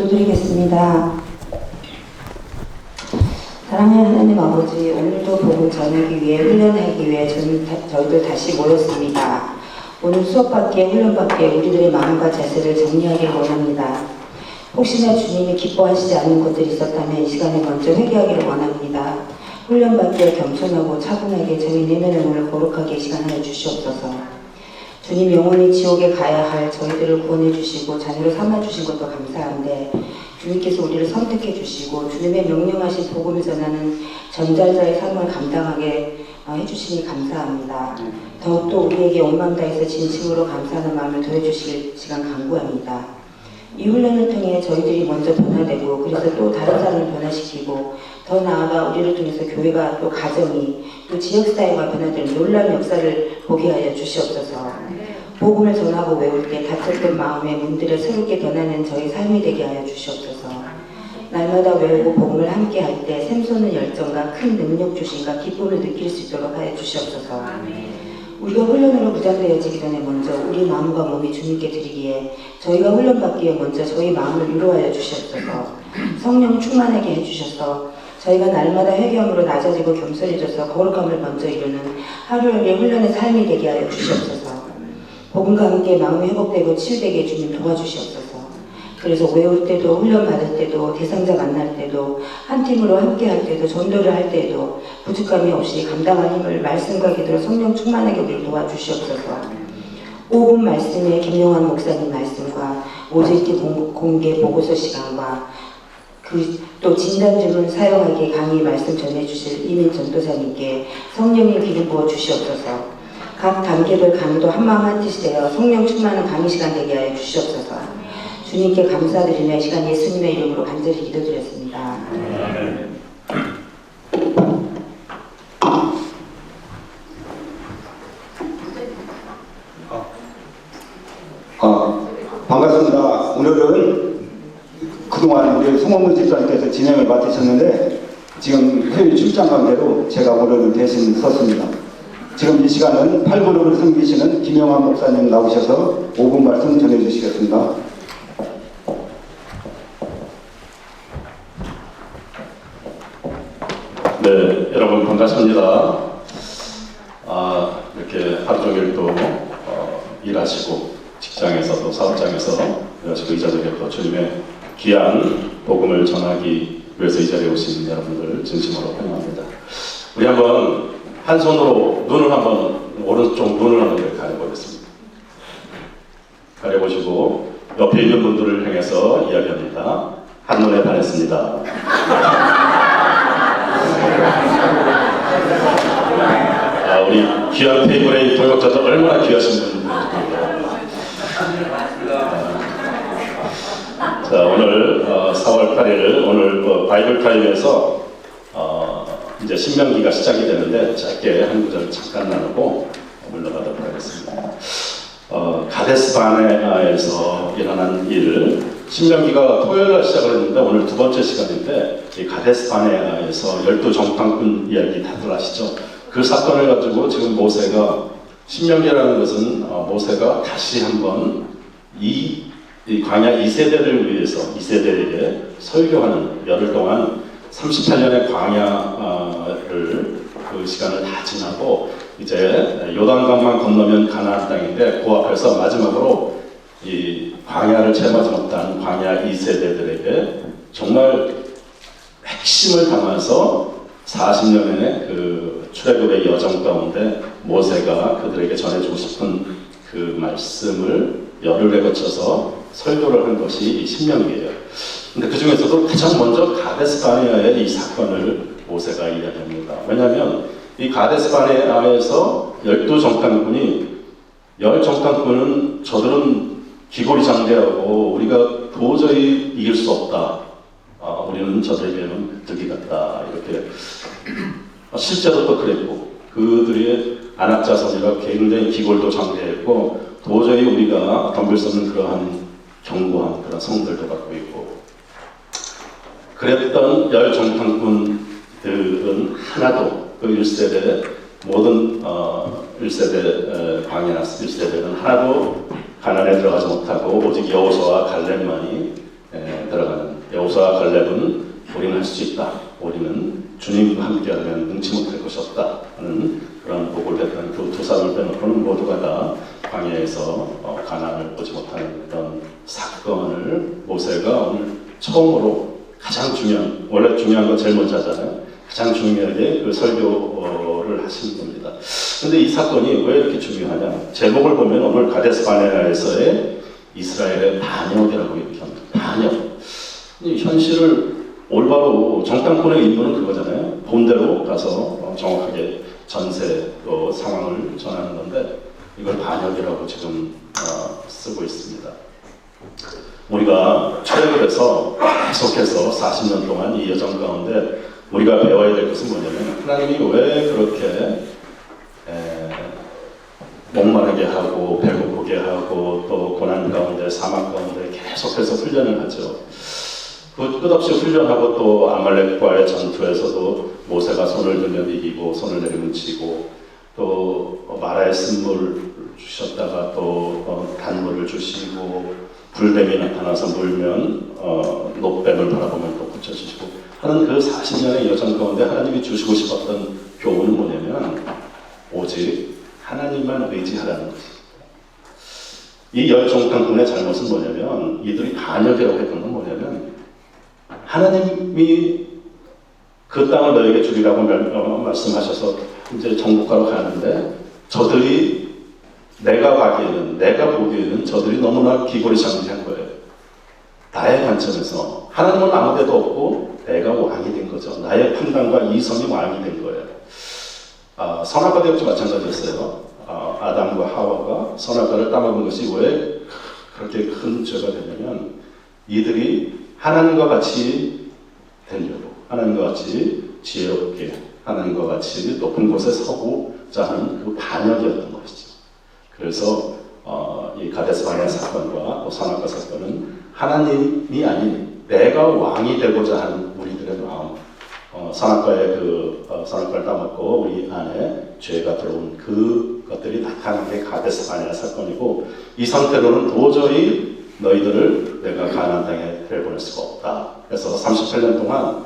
기도드리겠습니다. 사랑하는 하나님 아버지, 오늘도 복음 전하기 위해 훈련하기 위해 저희들 다시 모였습니다. 오늘 수업받기에 훈련받기에 우리들의 마음과 자세를 정리하길 원합니다. 혹시나 주님이 기뻐하시지 않는 것들이 있었다면 이 시간에 먼저 회개하기를 원합니다. 훈련받기에 겸손하고 차분하게 저희 내면의 문을 거룩하게 시간하여 주시옵소서. 주님, 영원히 지옥에 가야 할 저희들을 구원해 주시고 자녀로 삼아 주신 것도 감사한데 주님께서 우리를 선택해 주시고 주님의 명령하신 복음을 전하는 전달자의 삶을 감당하게 해주시니 감사합니다. 더욱더 우리에게 온 마음 다해서 진심으로 감사하는 마음을 더해주실 시간 간구합니다. 이 훈련을 통해 저희들이 먼저 변화되고 그래서 또 다른 사람을 변화시키고 더 나아가 우리를 통해서 교회가 또 가정이 또 지역사회가 변화되는 놀라운 역사를 보게 하여 주시옵소서. 복음을 전하고 외울 때 닫혔던 마음의 문들을 새롭게 변하는 저희 삶이 되게 하여 주시옵소서. 날마다 외우고 복음을 함께 할 때 샘솟는 열정과 큰 능력 주심과 기쁨을 느낄 수 있도록 하여 주시옵소서. 우리가 훈련으로 무장되어지기 전에 먼저 우리 마음과 몸이 주님께 드리기에 저희가 훈련받기에 먼저 저희 마음을 위로하여 주시옵소서. 성령 충만하게 해주셔서 저희가 날마다 회개함으로 낮아지고 겸손해져서 거룩함을 먼저 이루는 하루하루의 훈련의 삶이 되게 하여 주시옵소서. 복음과 함께 마음이 회복되고 치유되게 주님 도와주시옵소서. 그래서 외울 때도 훈련 받을 때도 대상자 만날 때도 한 팀으로 함께 할 때도 전도를 할 때도 부족함이 없이 감당할 힘을 말씀과 기도로 성령 충만하게 우리를 도와주시옵소서. 5분 말씀에 김용환 목사님 말씀과 OJT 공개 보고서 시간과 또 진단주문 사용하기에 강의 말씀 전해주실 이민 전도사님께 성령의 기름 부어 주시옵소서. 각 단계별 강의도 한마음 한뜻이 되어 성령 충만한 강의 시간 되게 하여 주시옵소서. 주님께 감사드리며 이 시간 예수님의 이름으로 간절히 기도드렸습니다. 반갑습니다. 오늘은 그동안 우리 송원문 집사님께서 진행을 맡으셨는데 지금 해외 출장 관계로 제가 오늘은 대신 섰습니다. 지금 이 시간은 8그룹을 섬기시는 김영환 목사님 나오셔서 5분 말씀 전해주시겠습니다. 네, 여러분 반갑습니다. 이렇게 하루 종일 또 일하시고 직장에서도 사업장에서 일하시고 이 자리에 또 주님의 귀한 복음을 전하기 위해서 이 자리에 오신 여러분들 진심으로 환영합니다. 우리 한번 한 손으로 눈을 한번 오른쪽 눈을 한번 이렇게 가려보겠습니다. 가려보시고 옆에 있는 분들을 향해서 이야기합니다. 한눈에 반했습니다. 우리 귀한 테이블의 동역자들 얼마나 귀하신 분들입니다. 자, 오늘 4월 8일 오늘 바이블 타임에서 이제 신명기가 시작이 되는데 짧게 한 구절 잠깐 나누고 물러가도록 하겠습니다. 가데스 바네아에서 일어난 일, 신명기가 토요일날 시작을 했는데 오늘 두 번째 시간인데 이 가데스 바네아에서 12정탐꾼 이야기 다들 아시죠? 그 사건을 가지고 지금 모세가, 신명기라는 것은 모세가 다시 한번 이 광야 2세대를 위해서 2세대에게 설교하는 열흘 동안 38년의 광야를 그 시간을 다 지나고 이제 요단강만 건너면 가나안 땅인데 그 앞에서 마지막으로 이 광야를 체험하지 못한 광야 2세대들에게 정말 핵심을 담아서 40년의 그 출애굽의 여정 가운데 모세가 그들에게 전해주고 싶은 그 말씀을 열흘에 거쳐서 설교를 한 것이 이 신명기예요. 근데 그 중에서도 가장 먼저 가데스 바네아의 이 사건을 모세가 이야기합니다. 왜냐하면 이 가데스 바네아에서 12정탐꾼이 10정탐꾼은 저들은 기골이 장대하고 우리가 도저히 이길 수 없다. 우리는 저들에게는 들기 같다. 이렇게 실제로 또 그랬고 그들의 안악자손이라 굉장히 기골도 장대했고 도저히 우리가 덤빌 수 없는 그러한 견고한 그런 성들도 갖고 있고 그랬던 10정탐꾼들은 하나도 그 1세대 모든 1세대 광야 1세대는 하나도 가나안에 들어가지 못하고 오직 여호수아와 갈렙만이 들어가는 여호수아와 갈렙은 우리는 할 수 있다. 우리는 주님과 함께하면 능치 못할 것이 없다 하는 그런 보고를 했던 그 두 사람을 빼놓고는 모두가 다 광야에서 가나안을 보지 못하는 그런 사건을 모세가 오늘 처음으로 가장 중요한, 원래 중요한 건 제일 먼저 하잖아요. 가장 중요하게 그 설교를 하시는 겁니다. 근데 이 사건이 왜 이렇게 중요하냐? 제목을 보면 오늘 가데스 바네아에서의 이스라엘의 반역이라고 이렇게 합니다. 반역. 이 현실을 올바로 정탐꾼의 임무는 그거잖아요. 본대로 가서 정확하게 전세 또 상황을 전하는 건데 이걸 반역이라고 지금 쓰고 있습니다. 우리가 출애굽을 해서 계속해서 40년 동안 이 여정 가운데 우리가 배워야 될 것은 뭐냐면 하나님이 왜 그렇게 목마르게 하고 배고프게 하고 또 고난 가운데 사막 가운데 계속해서 훈련을 하죠. 끝없이 훈련하고 또 아말렉과의 전투에서도 모세가 손을 들면 이기고 손을 내리면 지고 또 마라의 쓴물 주셨다가 또 단물을 주시고 불뱀이 나타나서 물면 녹뱀을 바라보면 또 붙여주시고 하는 그 40년의 여정 가운데 하나님이 주시고 싶었던 교훈은 뭐냐면 오직 하나님만 의지하라는 것입니다. 이 열 정탐꾼의 잘못은 뭐냐면 이들이 반역이라고 했던 건 뭐냐면 하나님이 그 땅을 너에게 주리라고 말씀하셔서 이제 정복하러 가는데 저들이 내가 보기에는 저들이 너무나 기골이장대한 거예요. 나의 관점에서 하나님은 아무 데도 없고 내가 왕이 된 거죠. 나의 판단과 이성이 왕이 된 거예요. 선악과도 역시 마찬가지였어요. 아담과 하와가 선악과를 따먹은 것이 왜 그렇게 큰 죄가 되냐면 이들이 하나님과 같이 되려고 하나님과 같이 지혜롭게 하나님과 같이 높은 곳에 서고자 하는 그 반역이었던 것이죠. 그래서 이 가데스 바네아 사건과 또 선악과 사건은 하나님이 아닌 내가 왕이 되고자 하는 우리들의 마음, 선악과의 선악과를 따먹고 우리 안에 죄가 들어온 그것들이 나타난 게 가데스 바네아 사건이고 이 상태로는 도저히 너희들을 내가 가나안 땅에 데려보낼 수가 없다. 그래서 38년 동안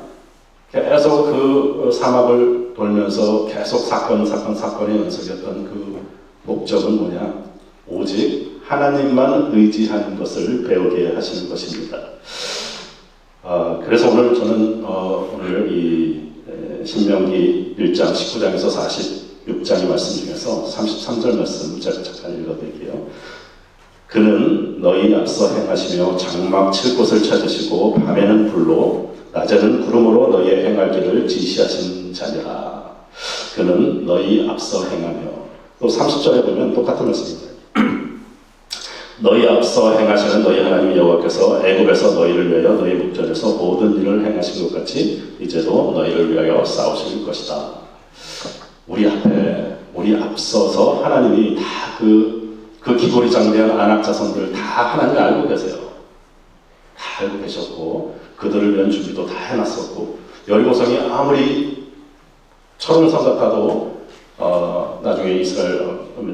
계속 그 사막을 돌면서 계속 사건의 연속이었던 그 목적은 뭐냐? 오직 하나님만 의지하는 것을 배우게 하시는 것입니다. 그래서 오늘 저는 오늘 이 신명기 1장 19장에서 46장의 말씀 중에서 33절 말씀 제가 잠깐 읽어드릴게요. 그는 너희 앞서 행하시며 장막 칠 곳을 찾으시고 밤에는 불로 낮에는 구름으로 너희의 행할 길을 지시하신 자니라. 그는 너희 앞서 행하며 또 30절에 보면 똑같은 말씀입니다. 너희 앞서 행하시는 너희 하나님 여호와께서 애굽에서 너희를 위하여 너희 목전에서 모든 일을 행하신 것 같이 이제도 너희를 위하여 싸우실 것이다. 우리 앞서서 하나님이 다 그 기골이 장대한 아낙 자손들 다 하나님이 알고 계세요. 다 알고 계셨고 그들을 위한 준비도 다 해놨었고 여리고성이 아무리 철옹성 같아도 나중에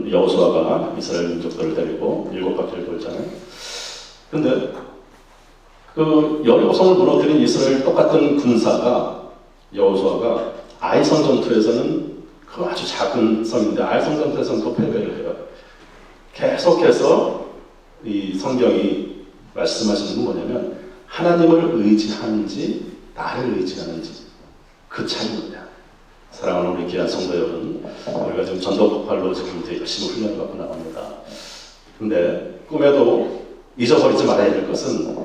여호수아가 이스라엘 민족들을 데리고 7바퀴를 돌잖아요. 근데 그 여리고성을 무너뜨린 이스라엘 똑같은 군사가 여호수아가 아이성 전투에서는 그 아주 작은 성인데 아이성 전투에서는 또 패배를 해요. 계속해서 이 성경이 말씀하시는 건 뭐냐면 하나님을 의지하는지 나를 의지하는지 그 차이입니다. 사랑하는 우리 귀한 성도 여러분, 우리가 지금 전도 폭발로 지금 이제 열심히 훈련을 받고 나갑니다. 근데 꿈에도 잊어버리지 말아야 될 것은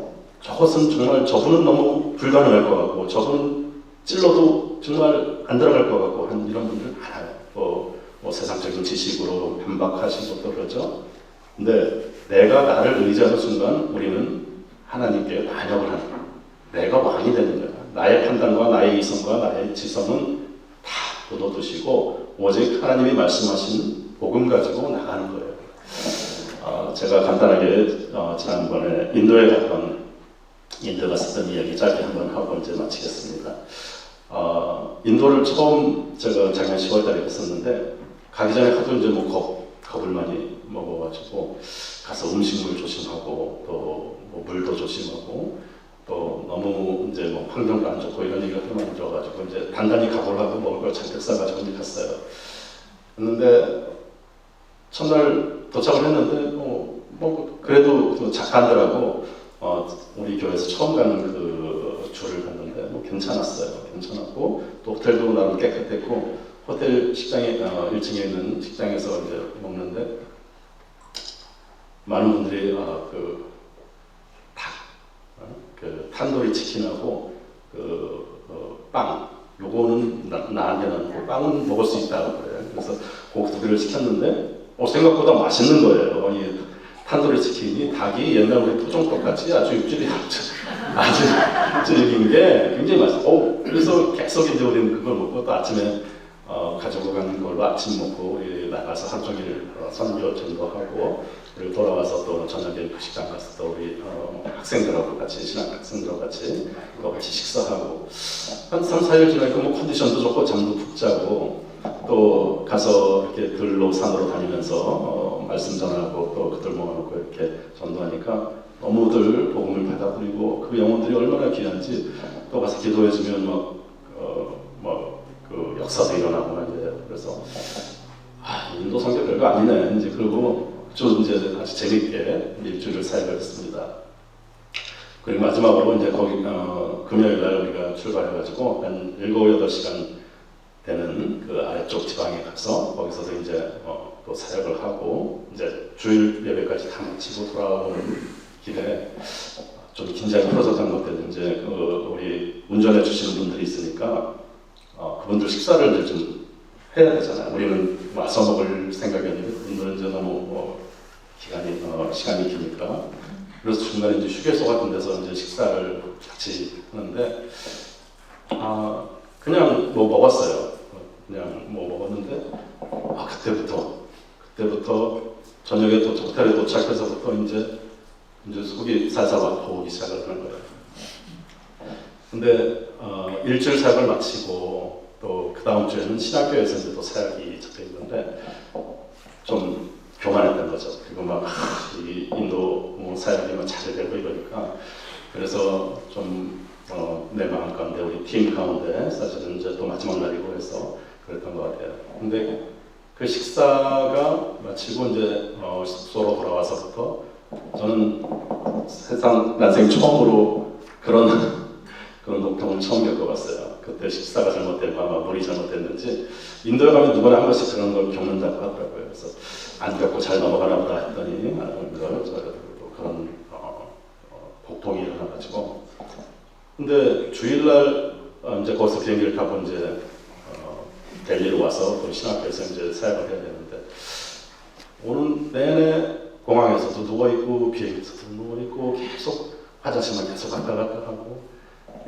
저것은 정말 저분은 너무 불가능할 것 같고 저분은 찔러도 정말 안 들어갈 것 같고 한 이런 분들 많아요. 뭐 세상적인 지식으로 반박하신 것도 그렇죠. 근데 내가 나를 의지하는 순간 우리는 하나님께 반역을 하는 거예요. 내가 왕이 되는 거야. 나의 판단과 나의 이성과 나의 지성은 다 묻어두시고 오직 하나님이 말씀하신 복음 가지고 나가는 거예요. 제가 간단하게 지난번에 인도에 갔었던 이야기 짧게 한번 하고 이제 마치겠습니다. 인도를 처음 제가 작년 10월달에 갔었는데 가기 전에 하도 이제 겁을 많이 먹어가지고 가서 음식물 조심하고 또 물도 조심하고 또 너무 이제 뭐 환경도 안 좋고 이런 얘기가 하도 많이 들어가지고 이제 단단히 각오를 하고 먹을 걸 잔뜩 싸가지고 이제 갔어요. 했는데 첫날 도착을 했는데 뭐 그래도 그 작가들하고 우리 교회에서 처음 가는 그 줄을 갔는데 뭐 괜찮았어요. 괜찮았고 또 호텔도 나름 깨끗했고 호텔 식당에 1층에 있는 식당에서 이제 먹는데 많은 분들이 그 탄도리 치킨하고 빵 요거는 나한테는 그 빵은 먹을 수 있다고 그래요. 그래서 그 두 개를 시켰는데 생각보다 맛있는 거예요. 이 탄도리 치킨이 닭이 옛날 우리 토종닭같이 아주 육질이 아주 질긴 게 굉장히 맛있어. 그래서 계속 이제 우리는 그걸 먹고 또 아침에 가지고 가는 걸로 아침 먹고 나가서 하루 종일 선교 전도하고 그리고 돌아와서 또 저녁에 그 식당 가서 또 우리 학생들하고 같이 신학 학생들하고 같이 또 같이 식사하고 한 3, 4일 지나니까 뭐 컨디션도 좋고 잠도 푹 자고 또 가서 이렇게 들로 산으로 다니면서 말씀 전하고 또 그들 모아놓고 이렇게 전도하니까 너무들 복음을 받아들이고 그 영혼들이 얼마나 귀한지 또 가서 기도해주면 그 역사도 일어나고 이제 그래서 인도 선교 별거 아니네 이제 그리고 좀 이제 아주 재밌게 일주일을 사역을 했습니다. 그리고 마지막으로 이제 거기 금요일 날 우리가 출발해가지고 한 7, 8시간 되는 그 아래쪽 지방에 가서 거기서도 이제 또 사역을 하고 이제 주일 예배까지 다 마치고 돌아오는 길에 좀 긴장이 풀어졌던 것 때문에 이제 우리 운전해 주시는 분들이 있으니까 그분들 식사를 이제 좀 해야 되잖아요. 우리는 와서 먹을 생각이 아니고 그분들은 이제 너무 시간이 기니까 그래서 중간에 이제 휴게소 같은 데서 이제 식사를 같이 하는데 그냥 뭐 먹었어요. 그냥 뭐 먹었는데 그때부터 저녁에 또 호텔에 도착해서부터 이제 속이 살살 아파오기 시작을 하는 거예요. 근데 일주일 사역을 마치고 또 그 다음 주에는 신학교에서 이제 또 사역이 적혀 있는데 좀 교만했던 거죠. 그리고 막 이 인도 사역이 막 잘 되고 이러니까 그래서 좀 내 마음 가운데 우리 팀 가운데 사실은 이제 또 마지막 날이고 해서 그랬던 것 같아요. 근데 그 식사가 마치고 이제 숙소로 돌아와서부터 저는 세상 난생 처음으로 그런 고통을 처음 겪어봤어요. 그때 식사가 잘못되고 아마 물이 잘못됐는지 인도에 가면 누구나 한 번씩 그런 걸 겪는다고 하더라고요. 그래서 안 겪고 잘 넘어가나 보다 했더니 그런 고통이 일어나가지고 근데 주일날 이제 거기서 비행기를 타고 이제 델리로 와서 또 신학교에서 이제 사역을 해야 되는데 오는 내내 공항에서도 누워있고 비행기에서도 누워있고 계속 화장실만 계속 갔다 하고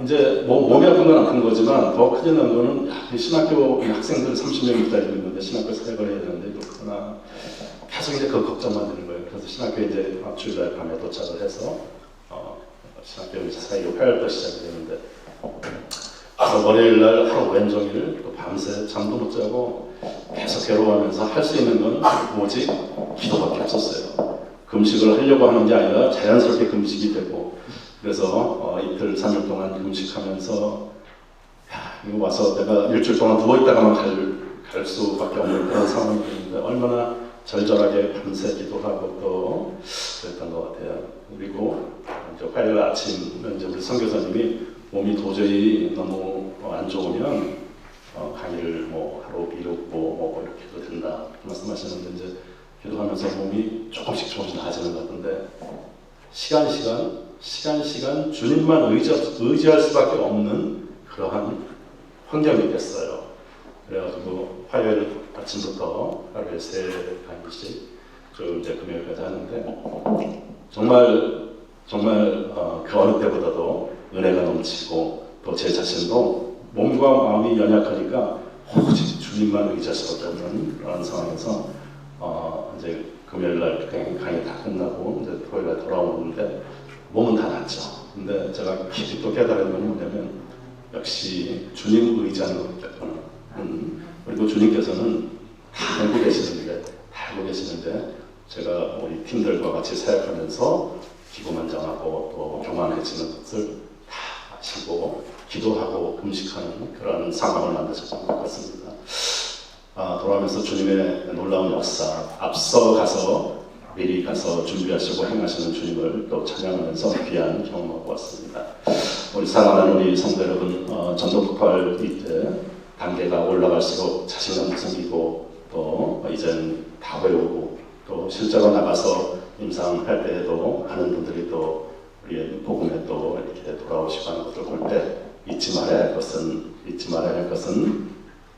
이제 몸이 아픈 건 아픈 거지만 더 큰일 난 거는 신학교 학생들 30명이 기다리고 있는데 신학교 사역을 해야 되는데 그렇구나 계속 이제 그 걱정만 드는 거예요. 그래서 신학교에 이제 주일날 밤에 도착을 해서 신학교 이제 사역이 화요일부터 시작이 되는데 그래서 월요일날 하루 왼종일 또 밤새 잠도 못 자고 계속 괴로워하면서 할 수 있는 건 오직 기도밖에 없었어요. 금식을 하려고 하는 게 아니라 자연스럽게 금식이 되고 그래서 이틀 3일 동안 금식하면서 이거 와서 내가 일주일 동안 누워있다가만 갈 수밖에 없는 그런 상황이 되는데 얼마나 절절하게 밤새 기도하고 또 그랬던 것 같아요. 그리고 이제 화요일 아침 이제 우리 선교사님이 몸이 도저히 너무 안 좋으면 강의를 뭐 하루 미루고 뭐 이렇게 해도 된다 이렇게 말씀하시는데 이제 기도하면서 몸이 조금씩 나아지는 것 같은데 시간 주님만 의지할 수밖에 없는 그러한 환경이 됐어요. 그래가지고 화요일 아침부터 하루에 3강의씩 쭉 이제 금요일까지 하는데 정말 그 어느 때보다도 은혜가 넘치고 또 제 자신도 몸과 마음이 연약하니까 오직 주님만 의지할 수밖에 없는 그런 상황에서 이제 금요일날 강의 다 끝나고 이제 토요일날 돌아오는데 몸은 다 낫죠. 근데 제가 깊이 또 깨달은 건 뭐냐면 역시 주님 의지하는 것이구나. 그리고 주님께서는 다 알고 계시는데 제가 우리 팀들과 같이 사역하면서 기고만장하고 또 교만해지는 것을 하시고 기도하고 금식하는 그런 상황을 만드셨던 것 같습니다. 돌아오면서 주님의 놀라운 역사, 앞서 가서 미리 가서 준비하시고 행하시는 주님을 또 찬양하면서 귀한 경험하고 왔습니다. 우리 사랑하는 우리 성도 여러분, 전도폭발 이때 단계가 올라갈수록 자신감도 생기고 또 이젠 다 외우고 또 실제로 나가서 임상할 때에도 많은 분들이 또 우리의 복음에 또 이렇게 돌아오시고 하는 것을 볼 때 잊지 말아야 할 것은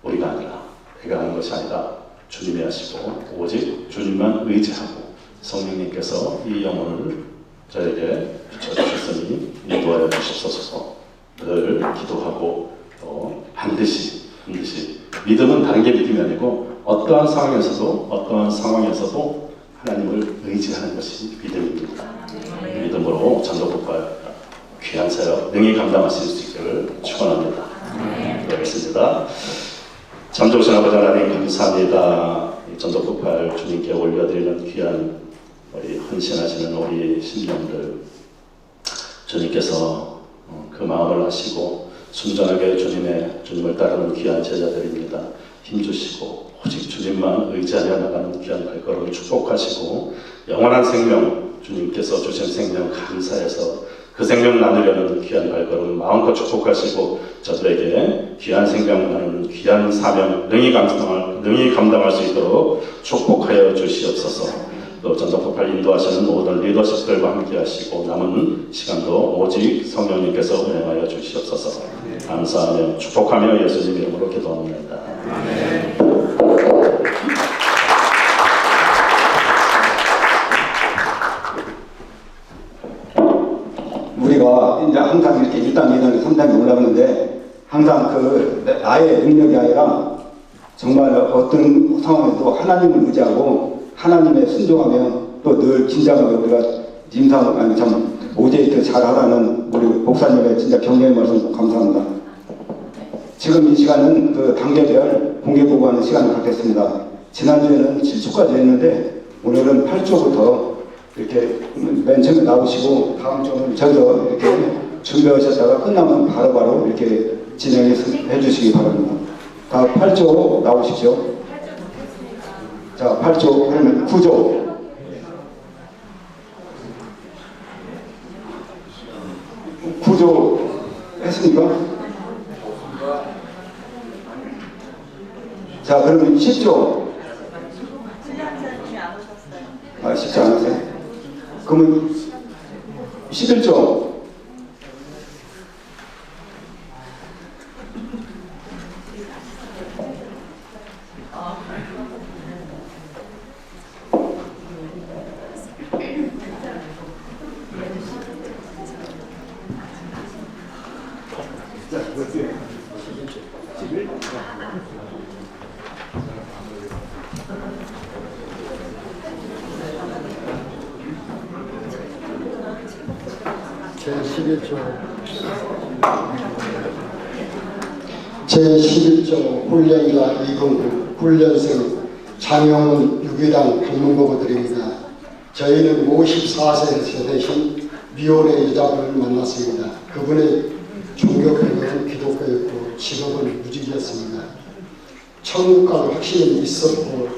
우리가 아니라 내가 하는 것이 아니라 주님이 하시고 오직 주님만 의지하고 성령님께서 이 영혼을 저에게 비춰주셨으니 인도하여 주시옵소서. 늘 기도하고 또 반드시 믿음은 다른 게 믿음이 아니고 어떠한 상황에서도 하나님을 의지하는 것이 믿음입니다. 믿음으로 전도폭발 귀한 사역 능히 감당하실 수 있기를 축원합니다. 기도하겠습니다. 참 좋으신 아버지 하나님 감사합니다. 전도폭발 주님께 올려드리는 귀한 우리 헌신하시는 우리 신령들 주님께서 그 마음을 아시고 순전하게 주님을 따르는 귀한 제자들입니다. 힘주시고 오직 주님만 의지하며 나가는 귀한 발걸음을 축복하시고 영원한 생명 주님께서 주신 생명 감사해서 그 생명 나누려는 귀한 발걸음 마음껏 축복하시고 저들에게 귀한 생명 나누는 귀한 사명 능히 감당할 수 있도록 축복하여 주시옵소서. 또 전도폭발 인도하시는 모든 리더십들과 함께 하시고 남은 시간도 오직 성령님께서 운행하여 주시옵소서. 감사하며 축복하며 예수님 이름으로 기도합니다. 우리가 이제 항상 이렇게 1단계, 2단계, 3단계 올라가는데 항상 그 나의 능력이 아니라 정말 어떤 상황에도 하나님을 의지하고 하나님의 순종하며 또 늘 긴장하며 우리가 오제이트 잘하라는 우리 목사님의 진짜 격려의 말씀 감사합니다. 지금 이 시간은 그 단계별 공개 보고하는 시간을 갖겠습니다. 지난주에는 7초까지 했는데 오늘은 8초부터 이렇게 맨 처음에 나오시고 다음 주는 저기서 이렇게 준비하셨다가 끝나면 바로바로 이렇게 진행해 주시기 바랍니다. 다 8조 나오십시오. 자, 8조 하면 9조. 9조 했습니까? 자, 그러면 10조. 아, 10조 안 하세요? 그러면 11조. 제11조 훈련자 이동국 훈련생 장영훈 유기당 방문보고 드립니다. 저희는 54세 세대신 미혼의 여자분을 만났습니다. 그분의 종교편은 기독교였고 직업은 무직이었습니다. 천국 갈 확신은 있었고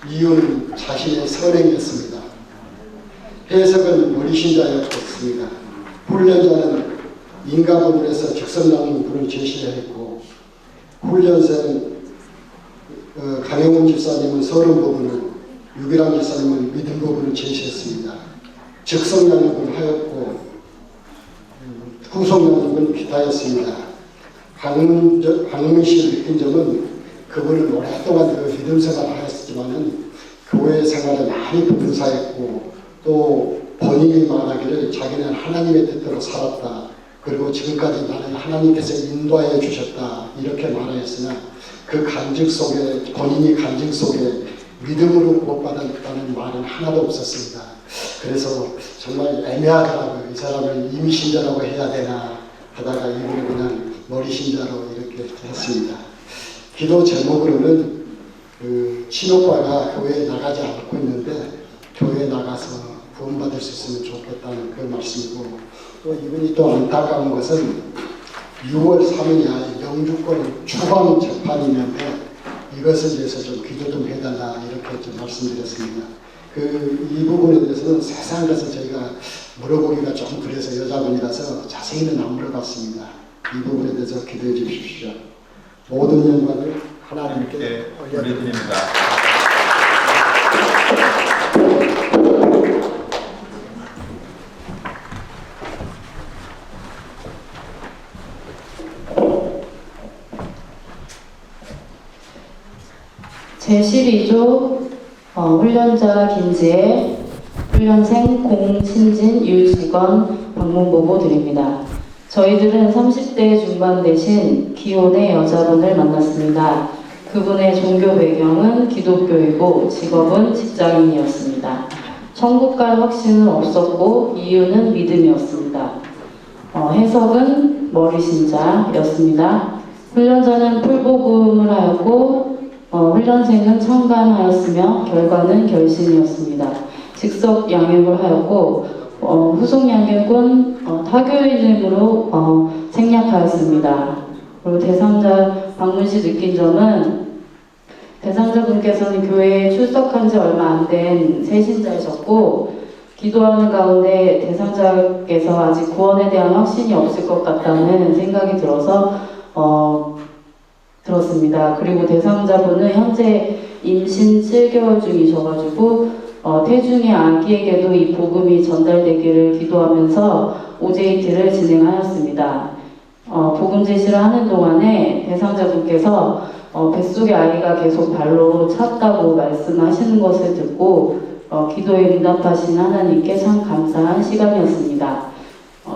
이유는 자신의 선행이었습니다. 해석은 머리신자였습니다. 훈련자는 인가 부분에서 직선 나누는 분을 제시했고 훈련생은 강영훈 집사님은 서론 부분을 유기랑 집사님은 믿음 부분을 제시했습니다. 즉석 양육을 하였고 후속 양육은 기타였습니다. 강문 씨를 느낀 점은 그분은 오랫동안 그 믿음 생활을 하였지만은 교회 생활에 많이 봉사했고 또 본인이 말하기를 자기는 하나님의 뜻대로 살았다. 그리고 지금까지 나는 하나님께서 인도하여 주셨다. 이렇게 말하였으나 그 간증 속에 본인이 간증 속에 믿음으로 구원받았다는 말은 하나도 없었습니다. 그래서 정말 애매하더라고요. 이 사람을 임신자라고 해야 되나 하다가 이분을 그냥 머리신자로 이렇게 했습니다. 기도 제목으로는 친오빠가 교회에 나가지 않고 있는데 교회에 나가서 구원받을 수 있으면 좋겠다는 그 말씀이고 또 이분이 또 안타까운 것은 6월 3일 날 영주권 추방 재판이 있는데 이것에 대해서 좀 기도 좀 해달라 이렇게 좀 말씀드렸습니다. 이 부분에 대해서는 세세한 것을 저희가 물어보기가 좀 그래서 여자분이라서 자세히는 안 물어봤습니다. 이 부분에 대해서 기도해 주십시오. 모든 영광을 하나님께 올려드립니다. 제12조 훈련자 김지혜, 훈련생 공신진 유직원 방문 보고 드립니다. 저희들은 30대 중반 되신 기혼의 여자분을 만났습니다. 그분의 종교 배경은 기독교이고 직업은 직장인이었습니다. 천국 갈 확신은 없었고 이유는 믿음이었습니다. 해석은 머리신자였습니다. 훈련자는 풀복음을 하였고 훈련생은 청간하였으며 결과는 결신이었습니다. 직속 양육을 하였고 후속 양육은 타교이즘으로 생략하였습니다. 그리고 대상자 방문시 느낀 점은 대상자분께서는 교회에 출석한 지 얼마 안 된 새신자이셨고 기도하는 가운데 대상자께서 아직 구원에 대한 확신이 없을 것 같다는 생각이 들어서 들었습니다. 그리고 대상자분은 현재 임신 7개월 중이셔가지고 태중의 아기에게도 이 복음이 전달되기를 기도하면서 OJT를 진행하였습니다. 복음 제시를 하는 동안에 대상자분께서 뱃속의 아이가 계속 발로 찼다고 말씀하시는 것을 듣고 기도에 응답하신 하나님께 참 감사한 시간이었습니다.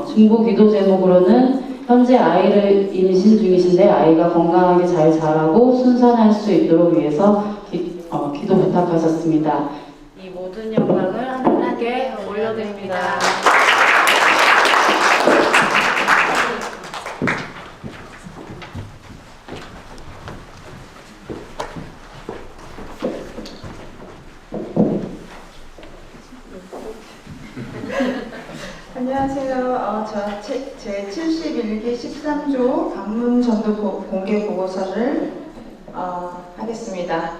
중보 기도 제목으로는 현재 아이를 임신 중이신데 아이가 건강하게 잘 자라고 순산할 수 있도록 위해서 기도 부탁하셨습니다. 이 모든 영광을 하나님께 올려드립니다. 안녕하세요. 제 71기 13조 방문 전도 공개 보고서를 하겠습니다.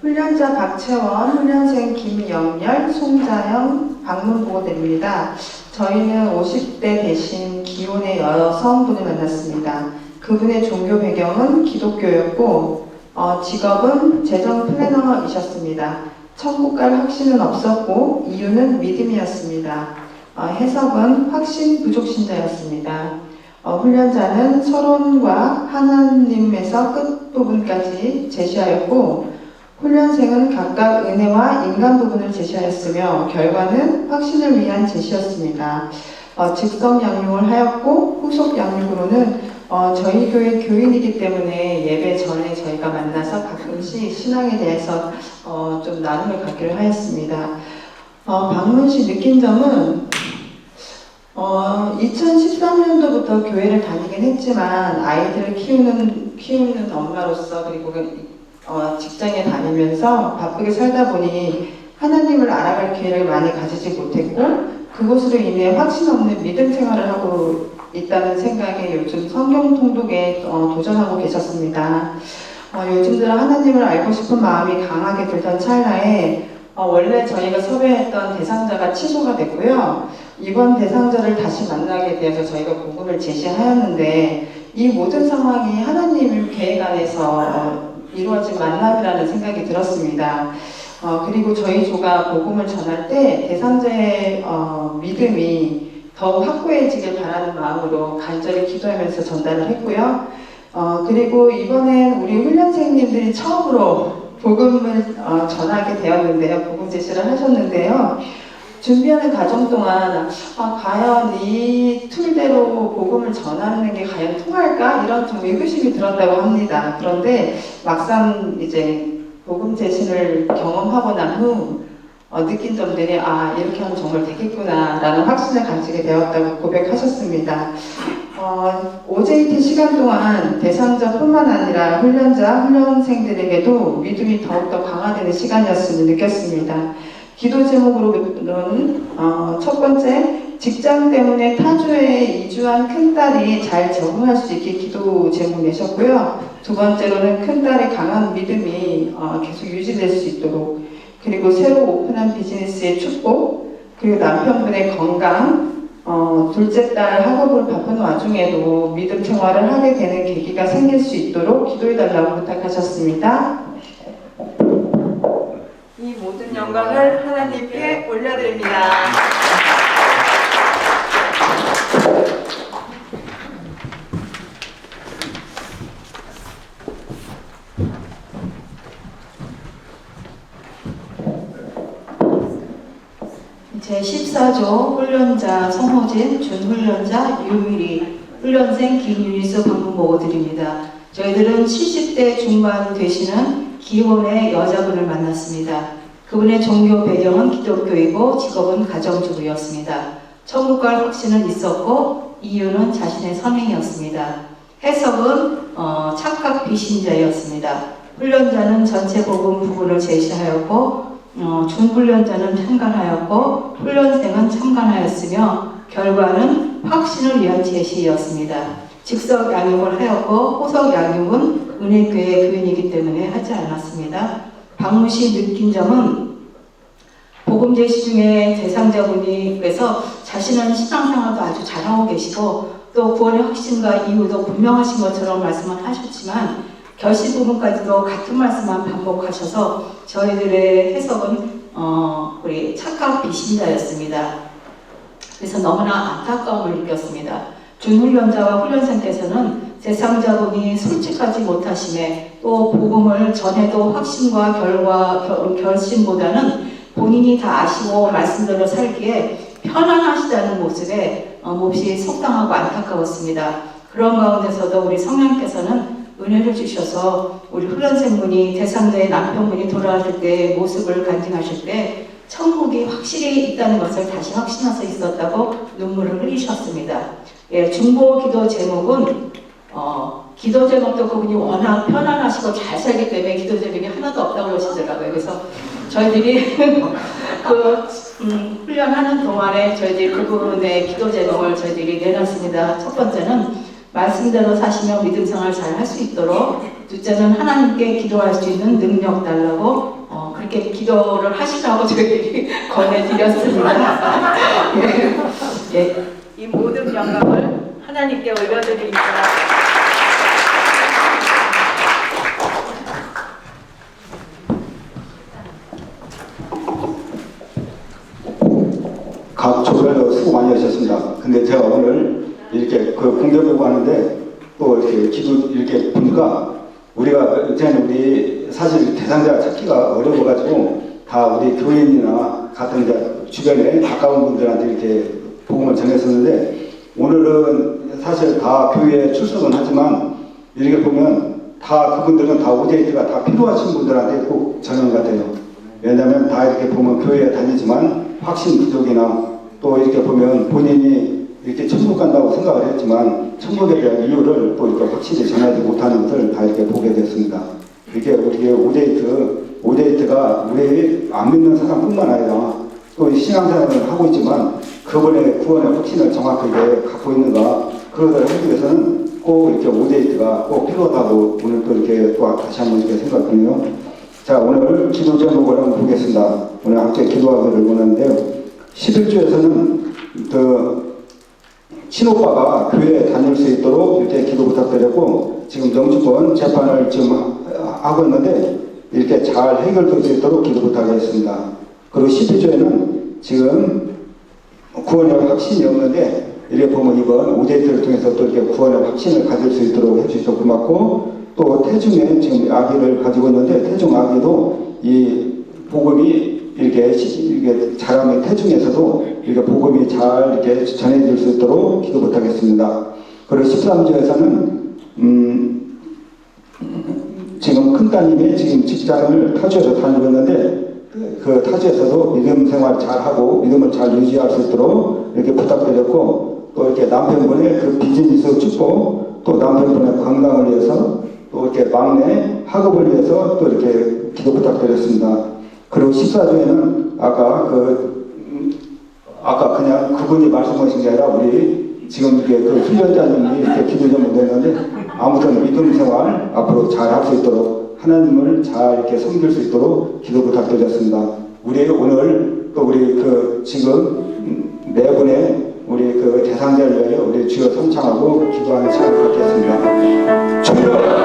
훈련자 박채원, 훈련생 김영열, 송자영 방문 보고드립니다. 저희는 50대 되신 기혼의 여성분을 만났습니다. 그분의 종교 배경은 기독교였고 직업은 재정 플래너이셨습니다. 천국 갈 확신은 없었고 이유는 믿음이었습니다. 해석은 확신 부족 신자였습니다. 훈련자는 서론과 하나님에서 끝부분까지 제시하였고 훈련생은 각각 은혜와 인간 부분을 제시하였으며 결과는 확신을 위한 제시였습니다. 직성 양육을 하였고 후속 양육으로는 저희 교회 교인이기 때문에 예배 전에 저희가 만나서 가끔씩 신앙에 대해서 좀 나눔을 갖기를 하였습니다. 방문 시 느낀 점은 2013년도부터 교회를 다니긴 했지만 아이들을 키우는 엄마로서 그리고 직장에 다니면서 바쁘게 살다 보니 하나님을 알아갈 기회를 많이 가지지 못했고 그것으로 인해 확신 없는 믿음 생활을 하고 있다는 생각에 요즘 성경 통독에 도전하고 계셨습니다. 요즘 들어 하나님을 알고 싶은 마음이 강하게 들던 찰나에 원래 저희가 섭외했던 대상자가 취소가 됐고요. 이번 대상자를 다시 만나게 되어서 저희가 복음을 제시하였는데 이 모든 상황이 하나님 계획 안에서 이루어진 만남이라는 생각이 들었습니다. 그리고 저희 조가 복음을 전할 때 대상자의 믿음이 더욱 확고해지길 바라는 마음으로 간절히 기도하면서 전달을 했고요. 그리고 이번엔 우리 훈련생님들이 처음으로 복음을 전하게 되었는데요. 복음 제시를 하셨는데요. 준비하는 과정 동안 과연 이 툴대로 복음을 전하는 게 과연 통할까? 이런 좀 의구심이 들었다고 합니다. 그런데 막상 이제 복음 제시를 경험하고 난 후 느낀 점들이 이렇게 하면 정말 되겠구나 라는 확신을 가지게 되었다고 고백하셨습니다. OJT 시간 동안 대상자뿐만 아니라 훈련자, 훈련생들에게도 믿음이 더욱더 강화되는 시간이었음을 느꼈습니다. 기도 제목으로는 첫 번째, 직장 때문에 타주에 이주한 큰딸이 잘 적응할 수 있게 기도 제목 내셨고요. 두 번째로는 큰딸의 강한 믿음이 계속 유지될 수 있도록, 그리고 새로 오픈한 비즈니스의 축복, 그리고 남편분의 건강, 둘째 딸 학업을 바쁜 와중에도 믿음 생활을 하게 되는 계기가 생길 수 있도록 기도해달라고 부탁하셨습니다. 이 모든 영광을 하나님께 올려드립니다. 제14조 훈련자 송호진, 준훈련자 유미리, 훈련생 김유니스 방문 보고 드립니다. 저희들은 70대 중반 되시는 기혼의 여자분을 만났습니다. 그분의 종교 배경은 기독교이고 직업은 가정주부였습니다. 천국 갈 확신은 있었고 이유는 자신의 선행이었습니다. 해석은 착각 비신자였습니다. 훈련자는 전체 복음 부분을 제시하였고 준훈련자는 참관하였고 훈련생은 참관하였으며 결과는 확신을 위한 제시였습니다. 직접 양육을 하였고 호석 양육은 은혜교회 교인이기 때문에 하지 않았습니다. 박무 씨 느낀 점은 복음 제시 중에 대상자분께서 자신은 신앙생활도 아주 잘하고 계시고 또 구원의 확신과 이유도 분명하신 것처럼 말씀을 하셨지만 결실 부분까지도 같은 말씀만 반복하셔서 저희들의 해석은 우리 착각 비신자였습니다. 그래서 너무나 안타까움을 느꼈습니다. 준훈련자와 훈련생께서는 대상자분이 솔직하지 못하심에 또 복음을 전해도 확신과 결심보다는 본인이 다 아시고 말씀대로 살기에 편안하시다는 모습에 몹시 속상하고 안타까웠습니다. 그런 가운데서도 우리 성령께서는 은혜를 주셔서 우리 훈련생분이 대상자의 남편분이 돌아가실 때 모습을 간증하실 때 천국이 확실히 있다는 것을 다시 확신할 수 있었다고 눈물을 흘리셨습니다. 예, 중보 기도 제목은 기도 제목도 그분이 워낙 편안하시고 잘 살기 때문에 기도 제목이 하나도 없다고 그러시더라고요. 그래서 저희들이 훈련하는 동안에 저희들이 그분의 기도 제목을 저희들이 내놨습니다. 첫 번째는 말씀대로 사시며 믿음 생활 잘 할 수 있도록, 둘째는 하나님께 기도할 수 있는 능력 달라고 그렇게 기도를 하시라고 저희들이 권해드렸습니다. 예, 이 모든 영광을 하나님께 올려드립니다. 각 조별로 수고 많이 하셨습니다. 근데 제가 오늘 이렇게 공개보고 하는데 또 이렇게 기도 이렇게 보니까 우리가 이제는 우리 사실 대상자 찾기가 어려워가지고 다 우리 교인이나 같은 이제 주변에 가까운 분들한테 이렇게 복음을 전했었는데 오늘은 사실 다 교회에 출석은 하지만 이렇게 보면 다 그분들은 다 오데이트가 다 필요하신 분들한테 꼭 전하는 것 같아요. 왜냐하면 다 이렇게 보면 교회에 다니지만 확신 부족이나 또 이렇게 보면 본인이 이렇게 천국 간다고 생각을 했지만 천국에 대한 이유를 또 이렇게 확실히 전하지 못하는 것을 다 이렇게 보게 됐습니다. 이게 우리 오데이트가 우리 안 믿는 사람뿐만 아니라 또 신앙생활을 하고 있지만 그분의 구원의 확신을 정확하게 갖고 있는가 그것을 하기 위해서는 꼭 이렇게 오데이트가 꼭 필요하다고 오늘 또 이렇게 또 다시 한번 이렇게 생각하네요. 자, 오늘 기도 제목을 한번 보겠습니다. 오늘 함께 기도하기를 원하는데요. 11조에서는 친오빠가 교회에 다닐 수 있도록 이렇게 기도 부탁드렸고 지금 영주권 재판을 지금 하고 있는데 이렇게 잘 해결될 수 있도록 기도 부탁했습니다. 그리고 12조에는 지금 구원의 확신이 없는데 이렇게 보면 이번 오데이트를 통해서 또 이렇게 구원의 확신을 가질 수 있도록 해주셔서 고맙고 또 태중에 지금 아기를 가지고 있는데 태중 아기도 이 복음이 이렇게 자라면 태중에서도 이렇게 복음이 잘 이렇게 전해질 수 있도록 기도 부탁했습니다. 그리고 13조에서는 지금 큰 따님이 지금 직장을 타주에서 다니고 있는데 그 타주에서도 믿음 생활 잘하고 믿음을 잘 유지할 수 있도록 이렇게 부탁드렸고 또 이렇게 남편분의 그 비즈니스 축복 또 남편분의 건강을 위해서 또 이렇게 막내 학업을 위해서 또 이렇게 기도 부탁드렸습니다. 그리고 14조에는 아까 그냥 그분이 말씀하신 게 아니라 우리 지금 이게 그 훈련자님이 이렇게 기도 좀 보냈는데 아무튼 믿음 생활 앞으로 잘 할 수 있도록 하나님을 잘 이렇게 섬길 수 있도록 기도 부탁드렸습니다. 우리 오늘 또 우리 그 지금 네 분의 우리 그 대상자를 위하여 우리 주여 선창하고 기도하는 시간을 갖겠습니다. 주여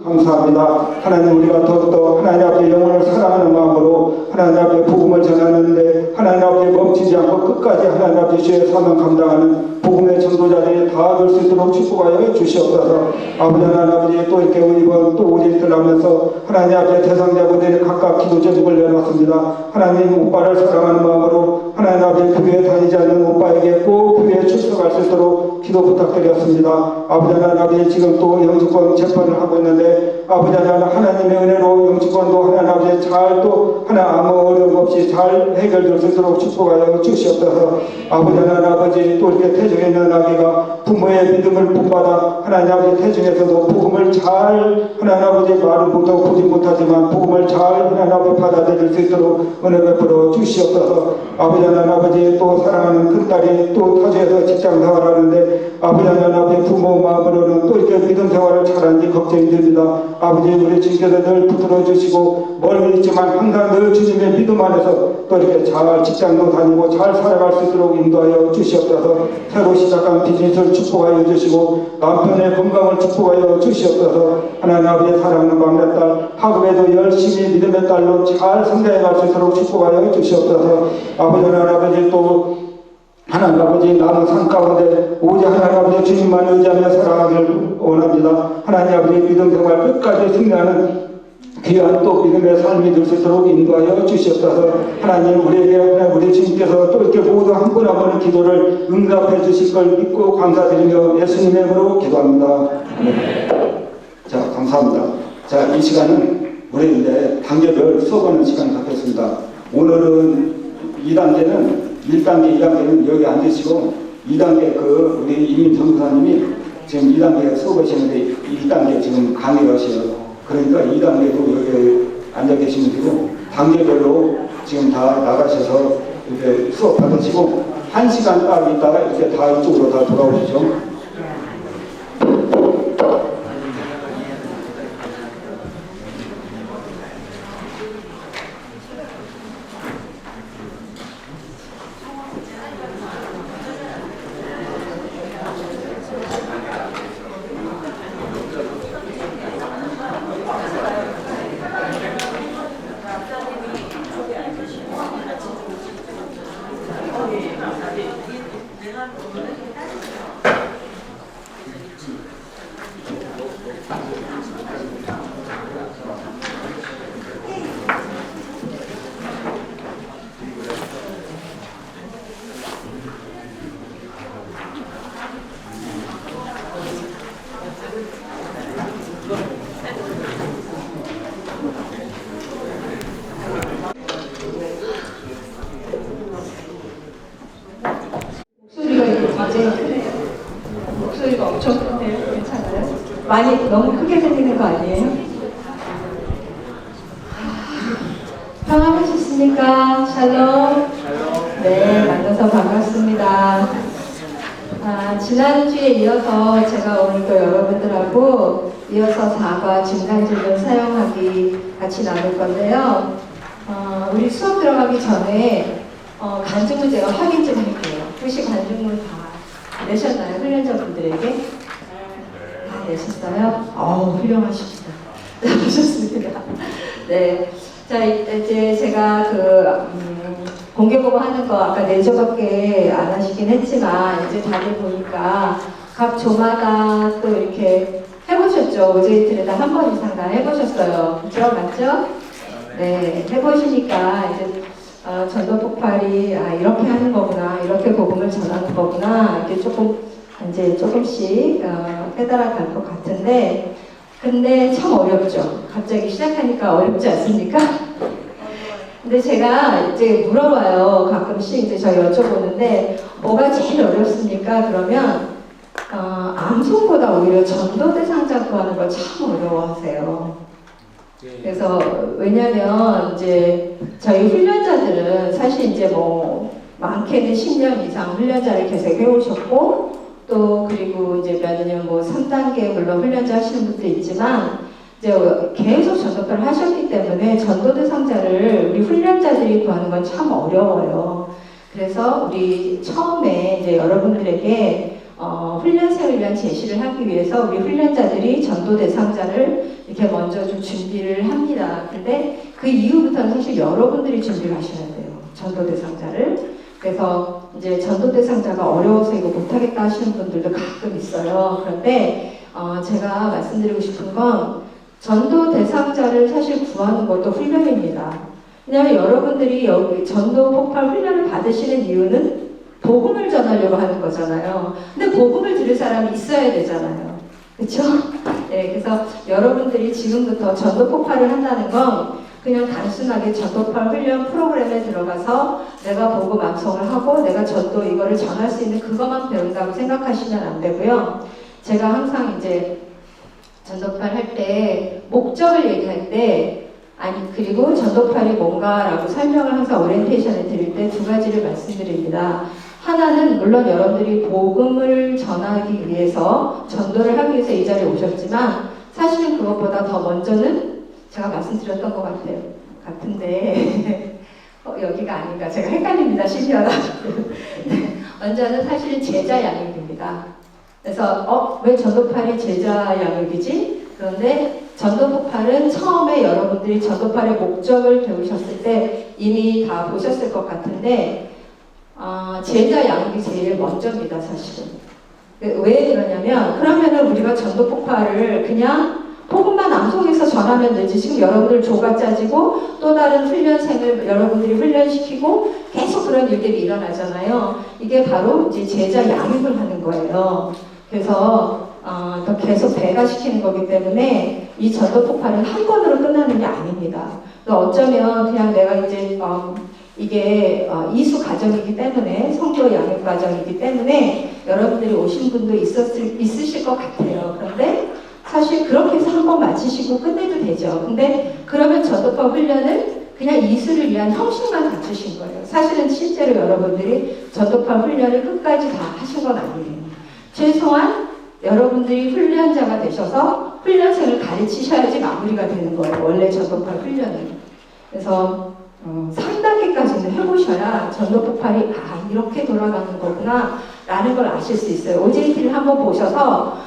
감사합니다. 하나님 우리가 더욱더 하나님 앞에 영혼을 사랑하는 마음으로 하나님 앞에 복음을 전하는데 하나님 앞에 멈추지 않고 끝까지 하나님 앞에 주의 사명 감당하는 복음의 전도자들이 다 될 수 있도록 축복하여 주시옵소서. 아버지 하나님 아버지 또 이렇게 이번 또 우리 들어가면서 하나님 앞에 대상자분들이 각각 기도 제목을 내놨습니다. 하나님 오빠를 사랑하는 마음으로 하나님 앞에 교회에 다니지 않는 오빠에게 꼭 교회에 출석할 수 있도록 기도 부탁드렸습니다. 아버지 하나님 아버지 지금 또 영주권 재판을 하고 있는데 아버지 하나님의 은혜로 영주권도 하나님 아버지 잘 또 아무 어려움 없이 잘 해결될 수 있도록 축복하여 주시옵소서. 아버지 하나님 아버지 또 이렇게 태중에 있는 아기가 부모의 믿음을 본받아 하나님 아버지 태중에서도 복음을 잘 하나님 아버지 말은 못하고 보지 못하지만 복음을 잘 하나님 아버지 받아들일 수 있도록 은혜 베풀어 주시옵소서. 아버지 하나님 아버지 또 사랑하는 큰딸이 또 타지에서 직장 생활하는데 아버지 하나님 아버지 부모 마음으로는 또 이렇게 믿음 생활을 잘하는지 걱정이 됩니다. 아버지 우리 주님께서 늘 붙들어 주시고 멀리 있지만 항상 늘 주님의 믿음 안에서 또 이렇게 잘 직장도 다니고 잘 살아갈 수 있도록 인도하여 주시옵소서. 새로 시작한 비즈니스를 축복하여 주시고 남편의 건강을 축복하여 주시옵소서. 하나님 아버지 사랑하는 막내딸 학업에도 열심히 믿음의 딸로 잘 성장해 갈 수 있도록 축복하여 주시옵소서. 아버지 하나님 아버지 또 하나님 아버지 남은 삶 가운데 오직 하나님 아버지 주님만 의지하며 살아가기를 원합니다. 하나님 아버지 믿음 생활 끝까지 승리하는 귀한 또 믿음의 삶이 될 수 있도록 인도하여 주시옵소서. 하나님 우리에게 우리 주님께서 또 이렇게 모두 한 분 한 분의 기도를 응답해 주실 걸 믿고 감사드리며 예수님의 이름으로 기도합니다. 자 감사합니다. 자 이 시간은 우리 이제 단계별 수업하는 시간을 갖겠습니다. 오늘은 2단계는 1단계, 2단계는 여기 앉으시고 2단계 우리 이민 전도사님이 지금 2단계 수업하시는데 1단계 지금 강의를 하셔요. 그러니까 2단계도 여기 앉아 계시면 되고 단계별로 지금 다 나가셔서 이렇게 수업 받으시고 1시간 딱 있다가 이렇게 다 이쪽으로 다 돌아오시죠. 목소리가 엄청 큰데요? 괜찮아요? 많이 너무 크게 들리는 거 아니에요? 평안하셨습니까? 샬롬. 네, 만나서 반갑습니다. 지난주에 이어서 제가 오늘 또 여러분들하고 이어서 4과 중간질문 사용하기 같이 나눌 건데요. 우리 수업 들어가기 전에 간증문 제가 확인 좀 할게요. 혹시 간증문 다 내셨나요? 훈련자분들에게? 다 내셨어요? 훌륭하십니다. 잘하셨습니다. 네. 자, 이제 제가 공개 보고하는 거 아까 4조밖에 안 하시긴 했지만 이제 다들 보니까 각 조마다 또 이렇게 해보셨죠? 어제 이틀에다 한 번 이상 다 해보셨어요. 그죠? 맞죠? 네. 해보시니까 이제 전도 폭발이 이렇게 하는 거구나, 이렇게 복음을 전하는 거구나, 이렇게 조금씩 깨달아 갈 것 같은데, 근데 참 어렵죠. 갑자기 시작하니까 어렵지 않습니까? 근데 제가 이제 물어봐요. 가끔씩 이제 저 여쭤보는데 뭐가 제일 어렵습니까? 그러면 암송보다 오히려 전도 대상자 구하는 걸 참 어려워하세요. 그래서 왜냐면 이제 저희 훈련자들은 사실 이제 뭐 많게는 10년 이상 훈련자를 계속 해오셨고 또 그리고 이제 몇 년 뭐 3단계 물론 훈련자 하시는 분도 있지만 이제 계속 전도파를 하셨기 때문에 전도 대상자를 우리 훈련자들이 구하는 건 참 어려워요. 그래서 우리 처음에 이제 여러분들에게 훈련생을 위한 제시를 하기 위해서 우리 훈련자들이 전도 대상자를 이렇게 먼저 좀 준비를 합니다. 근데 그 이후부터는 사실 여러분들이 준비를 하셔야 돼요. 전도 대상자를. 그래서 이제 전도 대상자가 어려워서 이거 못하겠다 하시는 분들도 가끔 있어요. 그런데 제가 말씀드리고 싶은 건 전도 대상자를 사실 구하는 것도 훈련입니다. 왜냐하면 여러분들이 여기 전도 폭발 훈련을 받으시는 이유는 복음을 전하려고 하는 거잖아요. 근데 복음을 들을 사람이 있어야 되잖아요. 그렇죠? 네, 그래서 여러분들이 지금부터 전도 폭발을 한다는 건 그냥 단순하게 전도파 훈련 프로그램에 들어가서 내가 복음 암송을 하고 내가 전도 이거를 전할 수 있는 그것만 배운다고 생각하시면 안 되고요. 제가 항상 이제 전도파를 할 때 목적을 얘기할 때 그리고 전도파이 뭔가라고 설명을 항상 오리엔테이션에 드릴 때 두 가지를 말씀드립니다. 하나는 물론 여러분들이 복음을 전하기 위해서 전도를 하기 위해서 이 자리에 오셨지만 사실은 그것보다 더 먼저는 제가 말씀드렸던 것 같은데 여기가 아닌가 제가 헷갈립니다. 신기하다고. 먼저는 사실은 제자 양육입니다. 그래서 왜 전도팔이 제자 양육이지? 그런데 전도폭발은 처음에 여러분들이 전도팔의 목적을 배우셨을 때 이미 다 보셨을 것 같은데 제자 양육이 제일 먼저입니다. 사실은. 왜 그러냐면 그러면은 우리가 전도폭발을 그냥 복음만 암송해서 전하면 되지. 지금 여러분들 조가 짜지고 또 다른 훈련생을 여러분들이 훈련시키고 계속 그런 일들이 일어나잖아요. 이게 바로 이제 제자 양육을 하는 거예요. 그래서 계속 배가시키는 거기 때문에 이 전도 폭발은 한 번으로 끝나는 게 아닙니다. 어쩌면 그냥 내가 이제 이게 이수 과정이기 때문에 성도 양육 과정이기 때문에 여러분들이 오신 분도 있으실 것 같아요. 그런데 사실 그렇게 해서 한 번 마치시고 끝내도 되죠. 근데 그러면 전도파 훈련을 그냥 이수를 위한 형식만 갖추신 거예요. 사실은 실제로 여러분들이 전도파 훈련을 끝까지 다 하신 건 아니에요. 최소한 여러분들이 훈련자가 되셔서 훈련생을 가르치셔야지 마무리가 되는 거예요. 원래 전도파 훈련은. 그래서 3단계까지는 해보셔야 전도폭발이 이렇게 돌아가는 거구나 라는 걸 아실 수 있어요. OJT를 한번 보셔서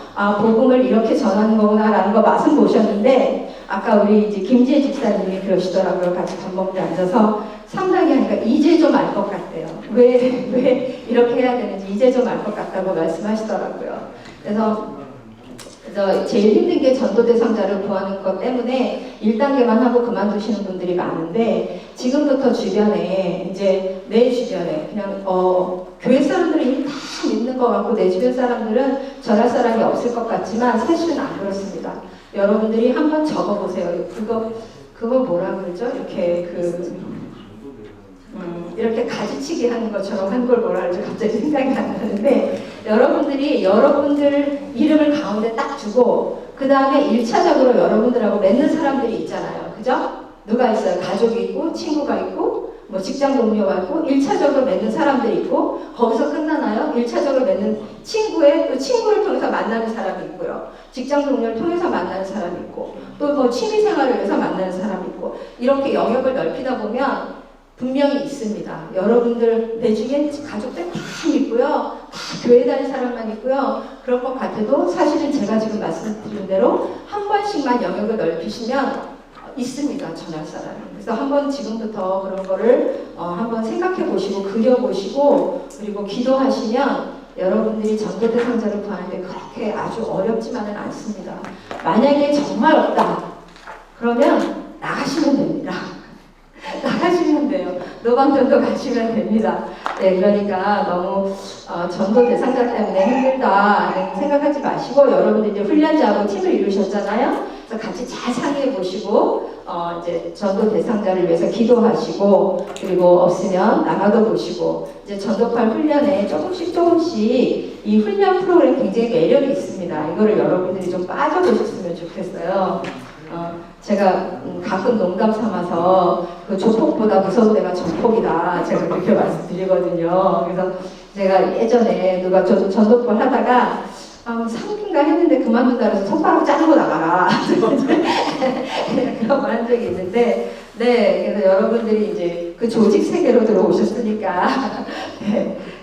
복음을 이렇게 전하는 거구나 라는 거 맛은 보셨는데 아까 우리 이제 김지혜 집사님이 그러시더라고요. 같이 밥 먹는데 앉아서 3단계 하니까 이제 좀 알 것 같대요. 왜 이렇게 해야 되는지 이제 좀 알 것 같다고 말씀하시더라고요. 그래서 제일 힘든 게 전도 대상자를 구하는 것 때문에 1단계만 하고 그만두시는 분들이 많은데 지금부터 주변에 이제 내 주변에 그냥 교회 사람들이 이미 다 믿는 것 같고 내 주변 사람들은 전할 사람이 없을 것 같지만 사실은 안 그렇습니다. 여러분들이 한번 적어보세요. 그거 뭐라 그러죠? 이렇게 가지치기 하는 것처럼 한글 뭐라 그러죠? 갑자기 생각이 안 나는데 여러분들이 여러분들 이름을 가운데 딱 주고 그 다음에 1차적으로 여러분들하고 맺는 사람들이 있잖아요. 그죠? 누가 있어요? 가족이 있고 친구가 있고 뭐 직장 동료가 있고 1차적으로 맺는 사람들이 있고 거기서 끝나나요? 1차적으로 맺는 친구의 또 친구를 통해서 만나는 사람이 있고요. 직장 동료를 통해서 만나는 사람이 있고 또 뭐 취미생활을 위해서 만나는 사람이 있고 이렇게 영역을 넓히다 보면 분명히 있습니다. 여러분들 내 주위엔 가족들 다 있고요. 다 교회 다니는 사람만 있고요. 그럴 것 같아도 사실은 제가 지금 말씀드린 대로 한 번씩만 영역을 넓히시면 있습니다. 전할 사람이. 그래서 한번 지금부터 그런 거를 한번 생각해 보시고 그려 보시고 그리고 기도하시면 여러분들이 전도 대상자를 구하는데 그렇게 아주 어렵지만은 않습니다. 만약에 정말 없다. 그러면 나가시면 됩니다. 나가시면 돼요. 노방전도 가시면 됩니다. 네, 그러니까 너무 전도 대상자 때문에 힘들다는 생각하지 마시고 여러분들 이제 훈련자하고 팀을 이루셨잖아요. 그래서 같이 잘 상의해 보시고 이제 전도 대상자를 위해서 기도하시고 그리고 없으면 나가도 보시고 이제 전도팔 훈련에 조금씩 이 훈련 프로그램 굉장히 매력이 있습니다. 이거를 여러분들이 좀 빠져보셨으면 좋겠어요. 제가 가끔 농담 삼아서 그 조폭보다 무서운 데가 전폭이다. 제가 그렇게 말씀드리거든요. 그래서 제가 예전에 누가 전도법 하다가 3기인가 했는데 그만둔다 그래서 손가락 자르고 나가라. 그런 말 한 적이 있는데, 네, 그래서 여러분들이 이제 그 조직 세계로 들어오셨으니까,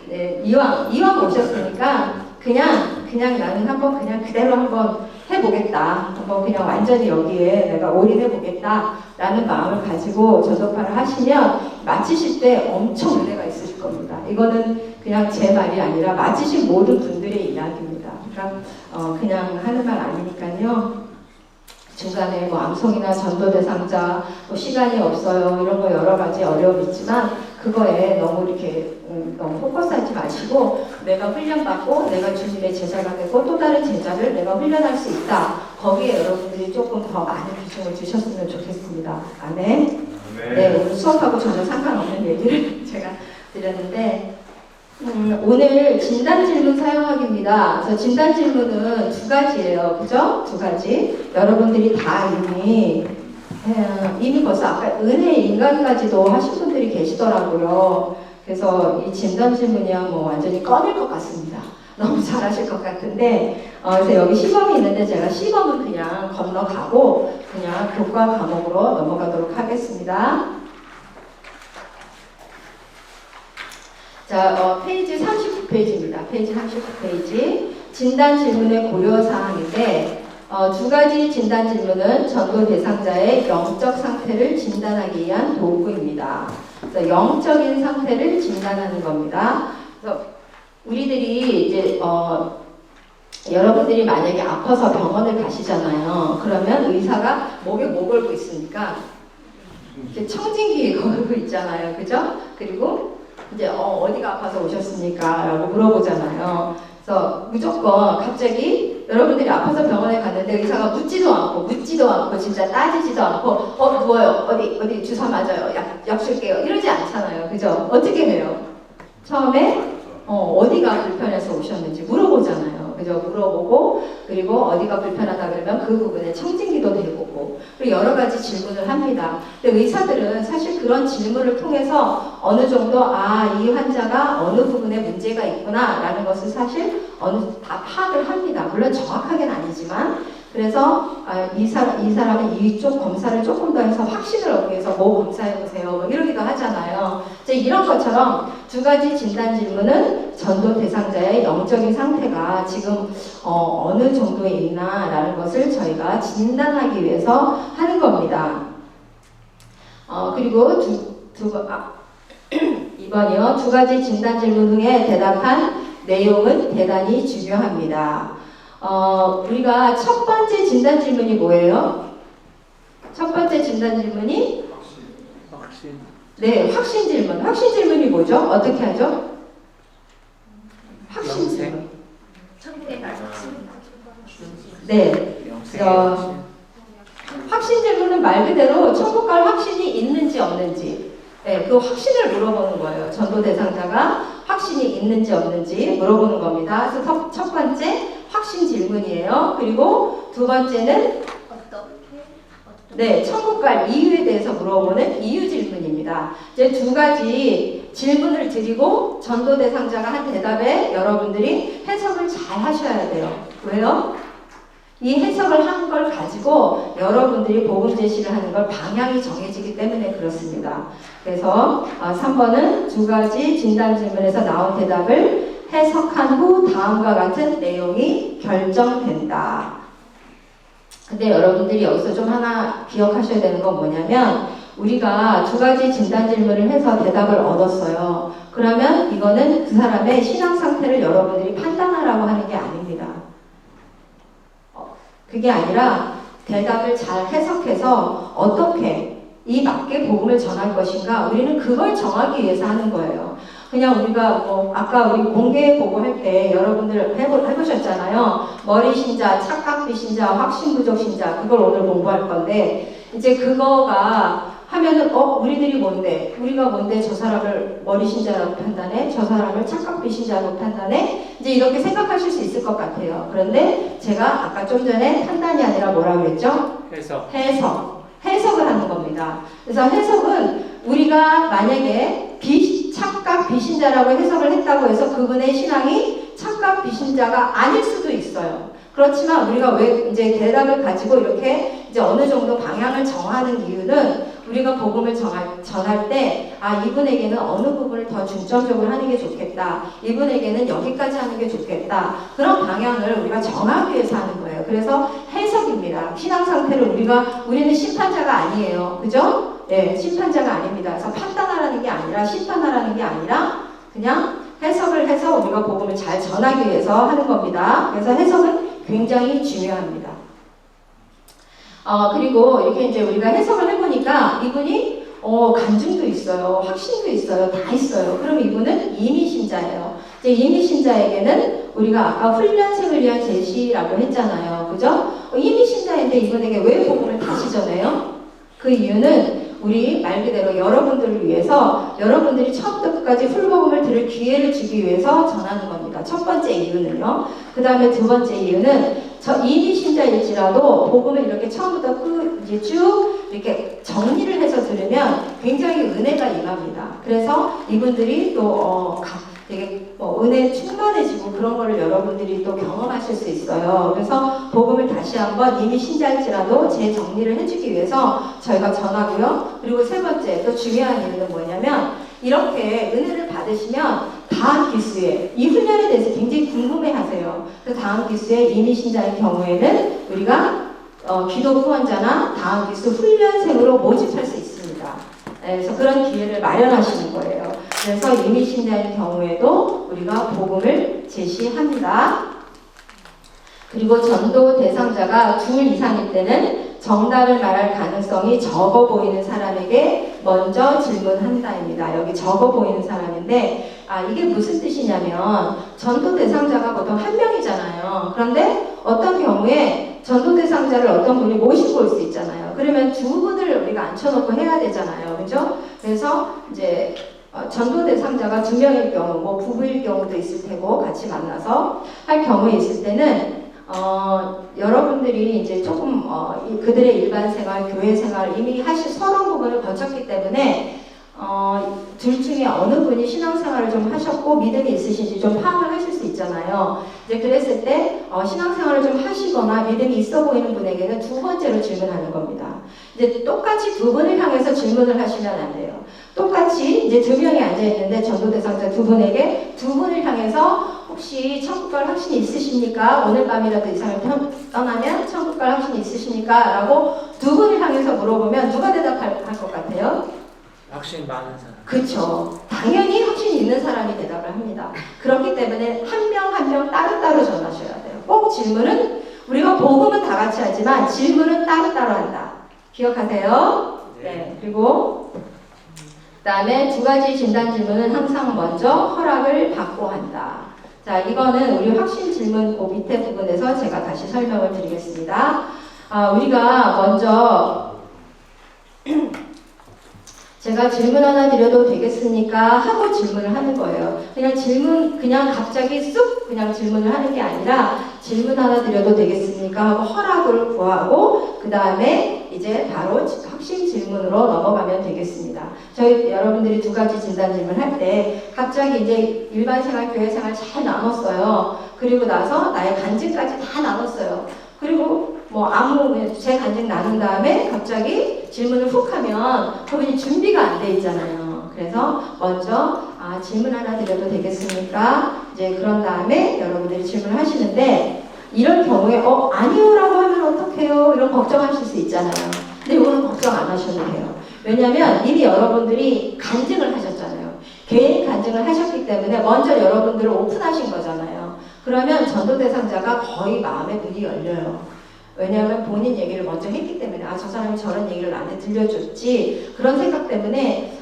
네, 이왕 오셨으니까, 그냥 나는 한번 그냥 그대로 한번 해보겠다. 한번 그냥 완전히 여기에 내가 올인해보겠다. 라는 마음을 가지고 전도파를 하시면 마치실 때 엄청 은혜가 있으실 겁니다. 이거는 그냥 제 말이 아니라 마치신 모든 분들의 이야기입니다. 그러니까 그냥 하는 말 아니니까요. 중간에 뭐 암송이나 전도 대상자, 뭐 시간이 없어요. 이런 거 여러 가지 어려움이 있지만 그거에 너무 이렇게 너무 포커스하지 마시고 내가 훈련받고 내가 주님의 제자가 되고 또 다른 제자를 내가 훈련할 수 있다. 거기에 여러분들이 조금 더 많은 비중을 주셨으면 좋겠습니다. 아멘. 네, 오늘 수업하고 전혀 상관없는 얘기를 제가 드렸는데 오늘 진단 질문 사용하기입니다. 그래서 진단 질문은 2가지예요. 그죠? 2가지. 여러분들이 다 이미 벌써 아까 은혜 인간까지도 하신 분들이 계시더라고요. 그래서 이 진단 질문이야 뭐 완전히 꺼낼 것 같습니다. 너무 잘하실 것 같은데 그래서 여기 시범이 있는데 제가 시범은 그냥 건너가고 그냥 교과 과목으로 넘어가도록 하겠습니다. 자, 페이지 39페이지입니다. 페이지 39페이지. 진단 질문의 고려사항인데, 2가지 진단 질문은 전도 대상자의 영적 상태를 진단하기 위한 도구입니다. 그래서 영적인 상태를 진단하는 겁니다. 그래서 우리들이 이제, 여러분들이 만약에 아파서 병원을 가시잖아요. 그러면 의사가 목에 뭐 걸고 있으니까, 이렇게 청진기 걸고 있잖아요. 그죠? 그리고 이제 어디가 아파서 오셨습니까? 라고 물어보잖아요. 그래서 무조건 갑자기 여러분들이 아파서 병원에 갔는데 의사가 묻지도 않고 진짜 따지지도 않고 누워요. 어디 주사 맞아요. 약 줄게요. 이러지 않잖아요. 그죠? 어떻게 해요? 처음에 어디가 불편해서 오셨는지 물어보잖아요. 그죠? 물어보고 그리고 어디가 불편하다 그러면 그 부분에 청진기도 대보고 그리고 여러 가지 질문을 합니다. 근데 의사들은 사실 그런 질문을 통해서 어느 정도 이 환자가 어느 부분에 문제가 있구나 라는 것을 사실 다 파악을 합니다. 물론 정확하게는 아니지만 그래서 이 사람은 이쪽 검사를 조금 더 해서 확신을 얻기 위해서 뭐 검사해보세요 뭐 이러기도 하잖아요. 이제 이런 것처럼 2가지 진단 질문은 전도 대상자의 영적인 상태가 지금 어느 정도에 있나라는 것을 저희가 진단하기 위해서 하는 겁니다. 그리고 2번이요. 2가지 진단 질문 중에 대답한 내용은 대단히 중요합니다. 우리가 첫 번째 진단 질문이 뭐예요? 첫 번째 진단 질문이 네, 확신 질문. 확신 질문이 뭐죠? 어떻게 하죠? 확신 질문. 네. 확신 질문은 말 그대로 천국 갈 확신이 있는지 없는지 네, 그 확신을 물어보는 거예요. 전도 대상자가 확신이 있는지 없는지 물어보는 겁니다. 그래서 첫 번째 확신 질문이에요. 그리고 2번째는 네, 천국 갈 이유에 대해서 물어보는 이유 질문입니다. 이제 2가지 질문을 드리고 전도 대상자가 한 대답에 여러분들이 해석을 잘 하셔야 돼요. 왜요? 이 해석을 한 걸 가지고 여러분들이 복음 제시를 하는 걸 방향이 정해지기 때문에 그렇습니다. 그래서 3번은 2가지 진단 질문에서 나온 대답을 해석한 후 다음과 같은 내용이 결정된다. 근데 여러분들이 여기서 좀 하나 기억하셔야 되는 건 뭐냐면 우리가 2가지 진단 질문을 해서 대답을 얻었어요. 그러면 이거는 그 사람의 신앙 상태를 여러분들이 판단하라고 하는 게 아닙니다. 그게 아니라 대답을 잘 해석해서 어떻게 이 맞게 복음을 전할 것인가 우리는 그걸 정하기 위해서 하는 거예요. 그냥 우리가 아까 우리 공개 보고할 때 여러분들 해보셨잖아요. 머리 신자, 착각비 신자, 확신 부족 신자 그걸 오늘 공부할 건데 이제 그거가 하면은 우리들이 뭔데? 우리가 뭔데 저 사람을 머리 신자라고 판단해? 저 사람을 착각 비신자라고 판단해? 이제 이렇게 생각하실 수 있을 것 같아요. 그런데 제가 아까 좀 전에 판단이 아니라 뭐라고 그랬죠? 해석을 하는 겁니다. 그래서 해석은 우리가 만약에 착각 비신자라고 해석을 했다고 해서 그분의 신앙이 착각 비신자가 아닐 수도 있어요. 그렇지만 우리가 왜 이제 대답을 가지고 이렇게 이제 어느 정도 방향을 정하는 이유는 우리가 복음을 전할 때 이분에게는 어느 부분을 더 중점적으로 하는 게 좋겠다. 이분에게는 여기까지 하는 게 좋겠다. 그런 방향을 우리가 정하기 위해서 하는 거예요. 그래서 해석입니다. 신앙 상태를 우리는 심판자가 아니에요. 그죠? 네, 심판자가 아닙니다. 그래서 판단하라는 게 아니라 심판하라는 게 아니라 그냥 해석을 해서 우리가 복음을 잘 전하기 위해서 하는 겁니다. 그래서 해석은 굉장히 중요합니다. 그리고 이렇게 이제 우리가 해석을 해보니까 이분이 간증도 있어요. 확신도 있어요. 다 있어요. 그럼 이분은 이미신자예요. 이제 이미신자에게는 우리가 아까 훈련생을 위한 제시라고 했잖아요. 그죠? 이미신자인데 이분에게 왜 복음을 다시 전해요? 그 이유는 우리 말 그대로 여러분들을 위해서 여러분들이 처음부터 끝까지 풀복음을 들을 기회를 주기 위해서 전하는 겁니다. 첫 번째 이유는요. 그 다음에 두 번째 이유는 이미 신자일지라도 복음을 이렇게 처음부터 이제 쭉 이렇게 정리를 해서 들으면 굉장히 은혜가 임합니다. 그래서 이분들이 또 되게 은혜 충만해지고 그런 거를 여러분들이 또 경험하실 수 있어요. 그래서 복음을 다시 한번 이미 신자일지라도 재정리를 해주기 위해서 저희가 전하고요. 그리고 세 번째 또 중요한 이유는 뭐냐면 이렇게 은혜를 받으시면 다음 기수에 이 훈련에 대해서 굉장히 궁금해하세요. 그래서 다음 기수에 이미 신자인 경우에는 우리가 기도 후원자나 다음 기수 훈련생으로 모집할 수 있습니다. 그래서 그런 기회를 마련하시는 거예요. 그래서 이미 신자인 경우에도 우리가 복음을 제시합니다. 그리고 전도 대상자가 둘 이상일 때는 정답을 말할 가능성이 적어 보이는 사람에게 먼저 질문한다입니다. 여기 적어 보이는 사람인데 이게 무슨 뜻이냐면 전도 대상자가 보통 한 명이잖아요. 그런데 어떤 경우에 전도 대상자를 어떤 분이 모시고 올 수 있잖아요. 그러면 두 분을 우리가 앉혀놓고 해야 되잖아요. 그죠? 그래서 이제 전도 대상자가 두 명일 경우, 부부일 경우도 있을 테고 같이 만나서 할 경우에 있을 때는 여러분들이 이제 조금 그들의 일반 생활, 교회 생활 이미 서론 부분을 거쳤기 때문에 둘 중에 어느 분이 신앙생활을 좀 하셨고 믿음이 있으신지 좀 파악을 하실 수 있잖아요. 이제 그랬을 때 신앙생활을 좀 하시거나 믿음이 있어 보이는 분에게는 두 번째로 질문하는 겁니다. 이제 똑같이 두 분을 향해서 질문을 하시면 안 돼요. 똑같이 이제 두 명이 앉아 있는데 전도 대상자 두 분에게 두 분을 향해서 혹시 천국 갈 확신이 있으십니까? 오늘 밤이라도 이 세상을 떠나면 천국 갈 확신이 있으십니까? 라고 두 분을 향해서 물어보면 누가 대답할 것 같아요? 확신 많은 사람. 그렇죠. 당연히 확신이 있는 사람이 대답을 합니다. 그렇기 때문에 한 명 한 명 따로따로 전하셔야 돼요. 꼭 질문은 우리가 복음은 다 같이 하지만 질문은 따로따로 한다. 기억하세요? 네. 그리고 그다음에 두 가지 진단 질문은 항상 먼저 허락을 받고 한다. 자, 이거는 우리 확신 질문 그 밑에 부분에서 제가 다시 설명을 드리겠습니다. 우리가 먼저 제가 질문 하나 드려도 되겠습니까? 하고 질문을 하는 거예요. 그냥 갑자기 쑥 그냥 질문을 하는 게 아니라 질문 하나 드려도 되겠습니까? 하고 허락을 구하고 그 다음에 이제 바로 확신 질문으로 넘어가면 되겠습니다. 저희 여러분들이 두 가지 진단 질문 할 때 갑자기 이제 일반 생활, 교회 생활 잘 나눴어요. 그리고 나서 나의 간증까지 다 나눴어요. 그리고 제 간증 나눈 다음에 갑자기 질문을 훅 하면 그분이 준비가 안 돼 있잖아요. 그래서 먼저 질문 하나 드려도 되겠습니까? 이제 그런 다음에 여러분들이 질문을 하시는데 이런 경우에 아니요라고 하면 어떡해요? 이런 걱정하실 수 있잖아요. 근데 이거는 걱정 안 하셔도 돼요. 왜냐면 이미 여러분들이 간증을 하셨잖아요. 개인 간증을 하셨기 때문에 먼저 여러분들을 오픈하신 거잖아요. 그러면 전도 대상자가 거의 마음의 문이 열려요. 왜냐하면 본인 얘기를 먼저 했기 때문에 저 사람이 저런 얘기를 나한테 들려줬지 그런 생각 때문에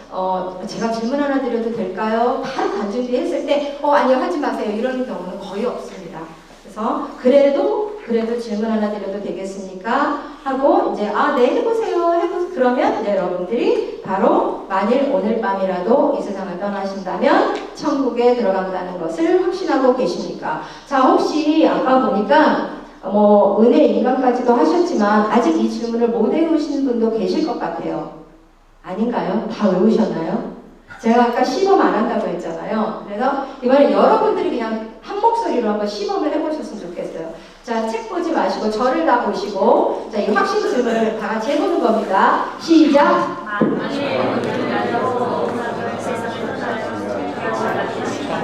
제가 질문 하나 드려도 될까요? 바로 간증비 했을 때 아니요 하지 마세요 이런 경우는 거의 없습니다. 그래서 그래도 질문 하나 드려도 되겠습니까? 하고 이제 네 해보세요. 그러면 이제 여러분들이 바로 만일 오늘 밤이라도 이 세상을 떠나신다면 천국에 들어간다는 것을 확신하고 계십니까? 자, 혹시 아까 보니까 은혜 인간까지도 하셨지만 아직 이 질문을 못 외우시는 분도 계실 것 같아요. 아닌가요? 다 외우셨나요? 제가 아까 시범 안 한다고 했잖아요. 그래서 이번에 여러분들이 그냥 한 목소리로 한번 시범을 해보셨으면 좋겠어요. 자, 책 보지 마시고 저를 다 보시고 자, 이 확신 질문을 다 같이 해보는 겁니다. 시작!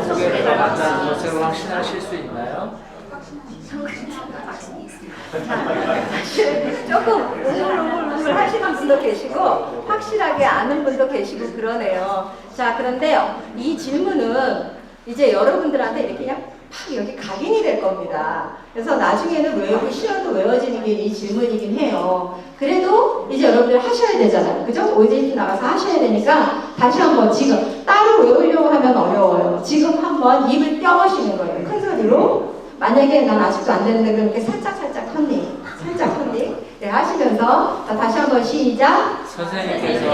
천국에 들어간다는 것을 확신하실 수 있나요? 조금 우물우물 하시는 분도 계시고 확실하게 아는 분도 계시고 그러네요. 자, 그런데 이 질문은 이제 여러분들한테 이렇게 그냥 팍 여기 각인이 될 겁니다. 그래서 나중에는 외우기 싫어도 외워지는 게 이 질문이긴 해요. 그래도 이제 여러분들 하셔야 되잖아요. 그죠? OJT 나가서 하셔야 되니까 다시 한번 지금 따로 외우려고 하면 어려워요. 지금 한번 입을 떼어보시는 거예요. 큰 소리로. 만약에 난 아직도 안 되는데 그럼 이렇게 살짝 컨닝 네, 하시면서 자, 다시 한번 시작. 선생님께서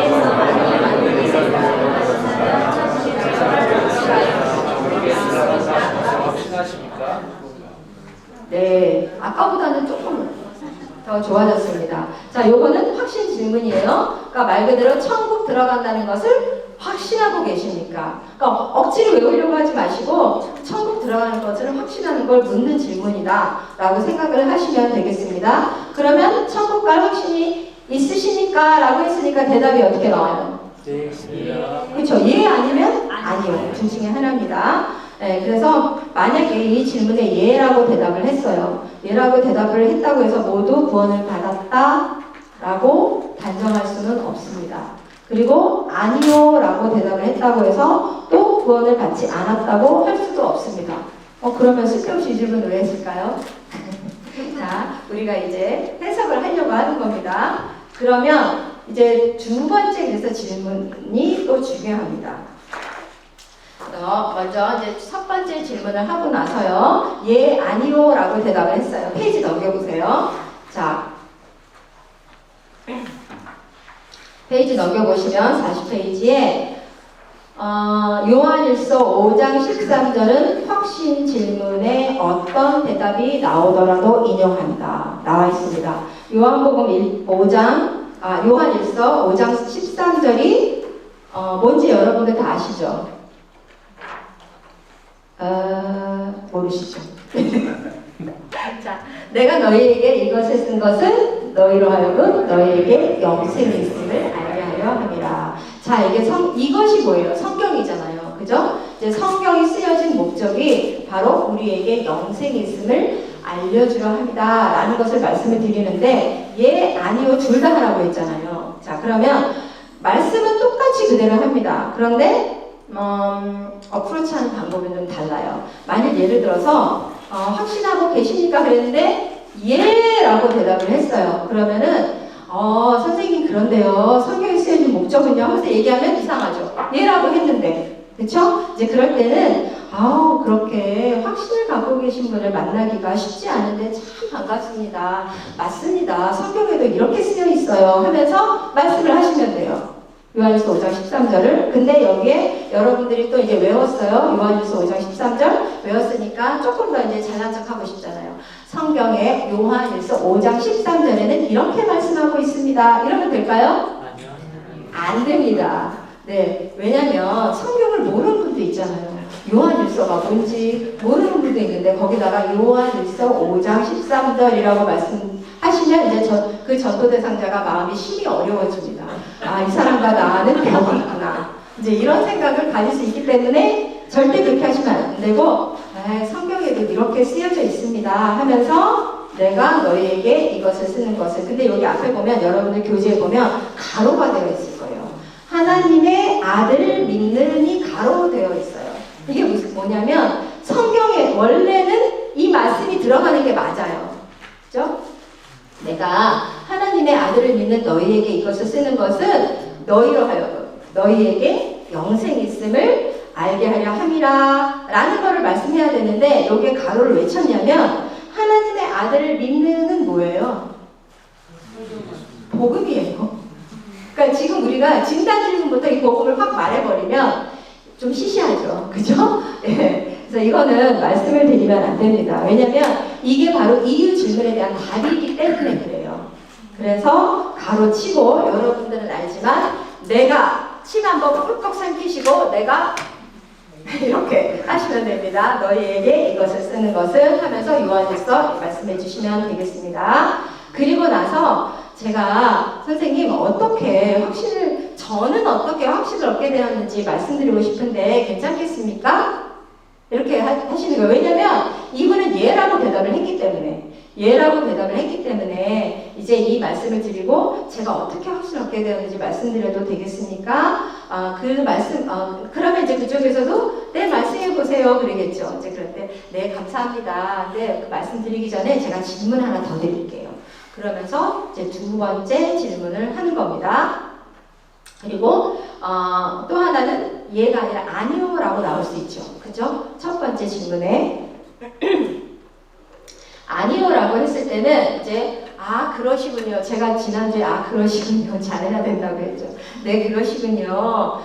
확신하십니까? 네, 아까보다는 조금 더 좋아졌습니다. 자, 요거는 확신 질문이에요. 그러니까 말 그대로 천국 들어간다는 것을 확신하고 계십니까? 그러니까 억지로 외우려고 하지 마시고 천국 들어가는 것을 확신하는 걸 묻는 질문이다 라고 생각을 하시면 되겠습니다. 그러면 천국 갈 확신이 있으십니까? 라고 했으니까 대답이 어떻게 나와요? 네, 있습니다. 그렇죠. 예 아니면 아니요. 둘 중에 하나입니다. 네, 그래서 만약에 이 질문에 예라고 대답을 했어요. 예라고 대답을 했다고 해서 모두 구원을 받았다 라고 단정할 수는 없습니다. 그리고 아니요 라고 대답을 했다고 해서 또 구원을 받지 않았다고 할 수도 없습니다. 그러면 쓸데없이 이 질문을 왜 했을까요? 자, 우리가 이제 해석을 하려고 하는 겁니다. 그러면 이제 두 번째 그래서 질문이 또 중요합니다. 먼저 이제 첫 번째 질문을 하고 나서요. 예, 아니요 라고 대답을 했어요. 페이지 넘겨보세요. 자, 페이지 넘겨보시면 40페이지에 요한일서 5장 13절은 확신 질문에 어떤 대답이 나오더라도 인용한다. 나와 있습니다. 요한복음 요한일서 5장 13절이 뭔지 여러분들 다 아시죠? 모르시죠? 자, 내가 너희에게 이것을 쓴 것은 너희로 하여금 너희에게 영생이 있음을 알게 하려 함이라. 자, 이것이 뭐예요? 성경이잖아요. 그죠? 이제 성경이 쓰여진 목적이 바로 우리에게 영생이 있음을 알려주려 합니다. 라는 것을 말씀을 드리는데, 예, 아니요, 둘 다 하라고 했잖아요. 자, 그러면 말씀은 똑같이 그대로 합니다. 그런데 어프로치하는 방법은 좀 달라요. 만일 예를 들어서 확신하고 계십니까? 그랬는데 예 라고 대답을 했어요. 그러면은 선생님 그런데요 성경에 쓰여진 목적은요 하면서 얘기하면 이상하죠. 예 라고 했는데 그쵸? 이제 그럴 때는 그렇게 확신을 갖고 계신 분을 만나기가 쉽지 않은데 참 반갑습니다. 맞습니다. 성경에도 이렇게 쓰여 있어요 하면서 말씀을 하시면 돼요. 요한일서 5장 13절을. 근데 여기에 여러분들이 또 이제 외웠어요. 요한일서 5장 13절 외웠으니까 조금 더 이제 잘난 척 하고 싶잖아요. 성경에 요한일서 5장 13절에는 이렇게 말씀하고 있습니다. 이러면 될까요? 아니요. 안 됩니다. 네. 왜냐면 성경을 모르는 분도 있잖아요. 요한일서가 뭔지 모르는 분도 있는데 거기다가 요한일서 5장 13절이라고 말씀하시면 이제 그 전도 대상자가 마음이 심히 어려워집니다. 이 사람과 나는 벽이 있구나. 이제 이런 생각을 가질 수 있기 때문에 절대 그렇게 하시면 안 되고 성경에도 이렇게 쓰여져 있습니다 하면서 내가 너희에게 이것을 쓰는 것을. 근데 여기 앞에 보면 여러분들 교재에 보면 가로가 되어 있을 거예요. 하나님의 아들을 믿는이 가로로 되어 있어요. 이게 뭐냐면 성경에 원래는 이 말씀이 들어가는 게 맞아요. 그죠? 내가 하나님의 아들을 믿는 너희에게 이것을 쓰는 것은 너희로 하여금 너희에게 영생이 있음을 알게 하려 함이라 라는 거를 말씀해야 되는데 여기에 가로를 왜 쳤냐면 하나님의 아들을 믿는은 뭐예요? 복음이에요. 그러니까 지금 우리가 진단 질문부터 이 복음을 확 말해버리면 좀 시시하죠. 그죠? 예. 그래서 이거는 말씀을 드리면 안 됩니다. 왜냐면 이게 바로 이유 질문에 대한 답이기 때문에 그래요. 그래서 가로치고 여러분들은 알지만 내가 침 한번 꿀꺽 삼키시고 내가 이렇게 하시면 됩니다. 너희에게 이것을 쓰는 것을 하면서 요한일서 말씀해 주시면 되겠습니다. 그리고 나서 제가 선생님 저는 어떻게 확신을 얻게 되었는지 말씀드리고 싶은데 괜찮겠습니까? 이렇게 하시는 거예요. 왜냐면 이분은 예라고 대답을 했기 때문에 이제 이 말씀을 드리고 제가 어떻게 확신을 얻게 되었는지 말씀드려도 되겠습니까? 그러면 이제 그쪽에서도 네, 말씀해 보세요. 그러겠죠. 이제 그럴 때 네, 감사합니다. 네, 그 말씀드리기 전에 제가 질문 하나 더 드릴게요. 그러면서 이제 두 번째 질문을 하는 겁니다. 그리고 또 하나는 예가 아니라 아니요라고 나올 수 있죠. 그죠? 첫 번째 질문에 아니요라고 했을 때는 이제 그러시군요. 제가 지난주에 그러시군요. 잘해야 된다고 했죠. 네, 그러시군요.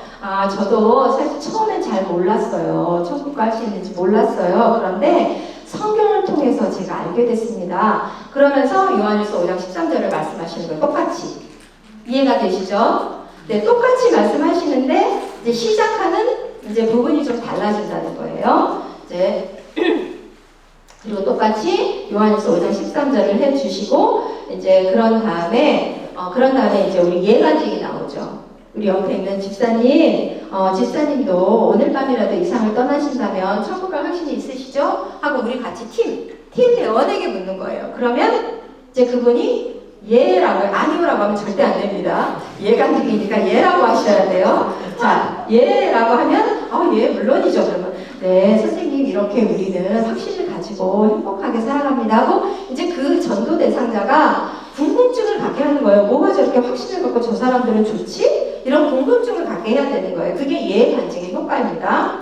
저도 사실 처음엔 잘 몰랐어요. 천국 갈 수 있는지 몰랐어요. 그런데 성경을 통해서 제가 알게 됐습니다. 그러면서 요한일서 5장 13절을 말씀하시는 거예요. 똑같이. 이해가 되시죠? 네, 똑같이 말씀하시는데 이제 시작하는 이제 부분이 좀 달라진다는 거예요. 이제 그리고 똑같이 요한일서 5장 13절을 해주시고 이제 그런 다음에 이제 우리 예가직이 나오죠. 우리 옆에 있는 집사님도 오늘 밤이라도 이 상을 떠나신다면 천국 갈 확신이 있으시죠? 하고 우리 같이 팀 대원에게 묻는 거예요. 그러면 이제 그분이 예라고 아니오라고 하면 절대 안 됩니다. 예간직이니까 예라고 하셔야 돼요. 자, 예라고 하면 예, 물론이죠. 그러면 네, 선생님 이렇게 우리는 확신을 가지고 행복하게 살아갑니다 하고 이제 그 전도 대상자가 궁금증을 갖게 하는 거예요. 뭐가 저렇게 확신을 갖고 저 사람들은 좋지? 이런 궁금증을 갖게 해야 되는 거예요. 그게 예간직의 효과입니다.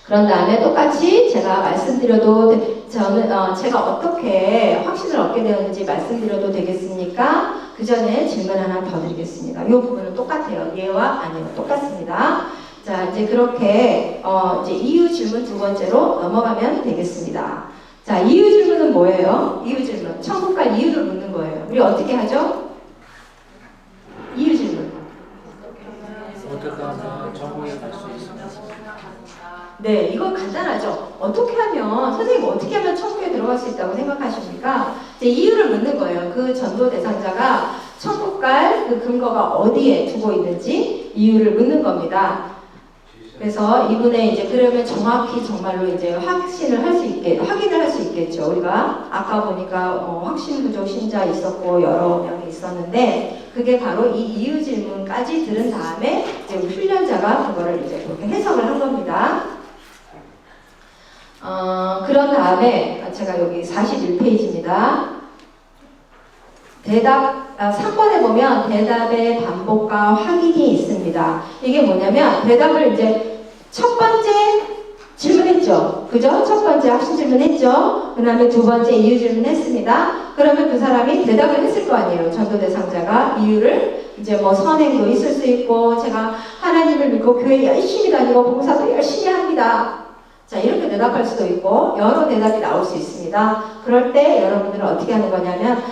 그런 다음에 똑같이 제가 말씀드려도 제가 어떻게 확신을 얻게 되었는지 말씀드려도 되겠습니까? 그 전에 질문 하나 더 드리겠습니다. 이 부분은 똑같아요. 예와 아니와 똑같습니다. 자, 이제 그렇게 이제 이유 질문 두 번째로 넘어가면 되겠습니다. 자, 이유 질문은 뭐예요? 이유 질문. 천국 갈 이유를 묻는 거예요. 우리 어떻게 하죠? 이유 질문. 어떻게 하면 천국에 갈 수 있습니까? 네, 이건 간단하죠. 어떻게 하면, 선생님 어떻게 하면 천국에 들어갈 수 있다고 생각하십니까? 이제 이유를 묻는 거예요. 그 전도 대상자가 천국 갈 그 근거가 어디에 두고 있는지 이유를 묻는 겁니다. 그래서 이분의 이제 그러면 정확히 정말로 이제 확인을 할 수 있겠죠. 우리가 아까 보니까 확신 부족 신자 있었고 여러 명이 있었는데 그게 바로 이 이유 질문까지 들은 다음에 이제 우리 훈련자가 그거를 이제 그렇게 해석을 한 겁니다. 그런 다음에 제가 여기 41페이지입니다. 대답 3번에 보면 대답의 반복과 확인이 있습니다. 이게 뭐냐면 대답을 이제 첫 번째 질문했죠. 그죠? 첫 번째 확신 질문했죠. 그 다음에 두 번째 이유 질문했습니다. 그러면 그 사람이 대답을 했을 거 아니에요. 전도 대상자가 이유를 이제 뭐 선행도 있을 수 있고 제가 하나님을 믿고 교회 열심히 다니고 봉사도 열심히 합니다. 자, 이렇게 대답할 수도 있고 여러 대답이 나올 수 있습니다. 그럴 때 여러분들은 어떻게 하는 거냐면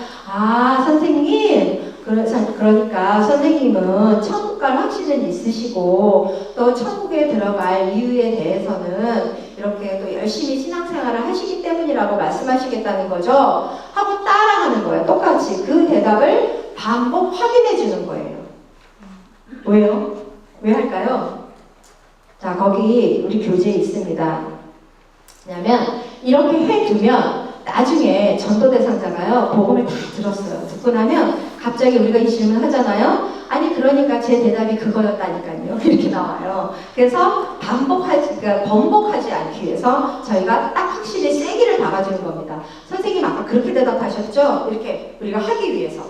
선생님 그러니까 선생님은 천국 갈 확신은 있으시고 또 천국에 들어갈 이유에 대해서는 이렇게 또 열심히 신앙생활을 하시기 때문이라고 말씀하시겠다는 거죠. 하고 따라하는 거예요. 똑같이 그 대답을 반복 확인해 주는 거예요. 왜요? 왜 할까요? 자, 거기 우리 교재에 있습니다. 왜냐면 이렇게 해두면 나중에 전도 대상자가요 복음을 다 들었어요. 듣고 나면 갑자기 우리가 이 질문 하잖아요. 아니 그러니까 제 대답이 그거였다니까요. 이렇게 나와요. 그래서 번복하지 않기 위해서 저희가 딱 확실히 세기를 박아주는 겁니다. 선생님 아까 그렇게 대답하셨죠? 이렇게 우리가 하기 위해서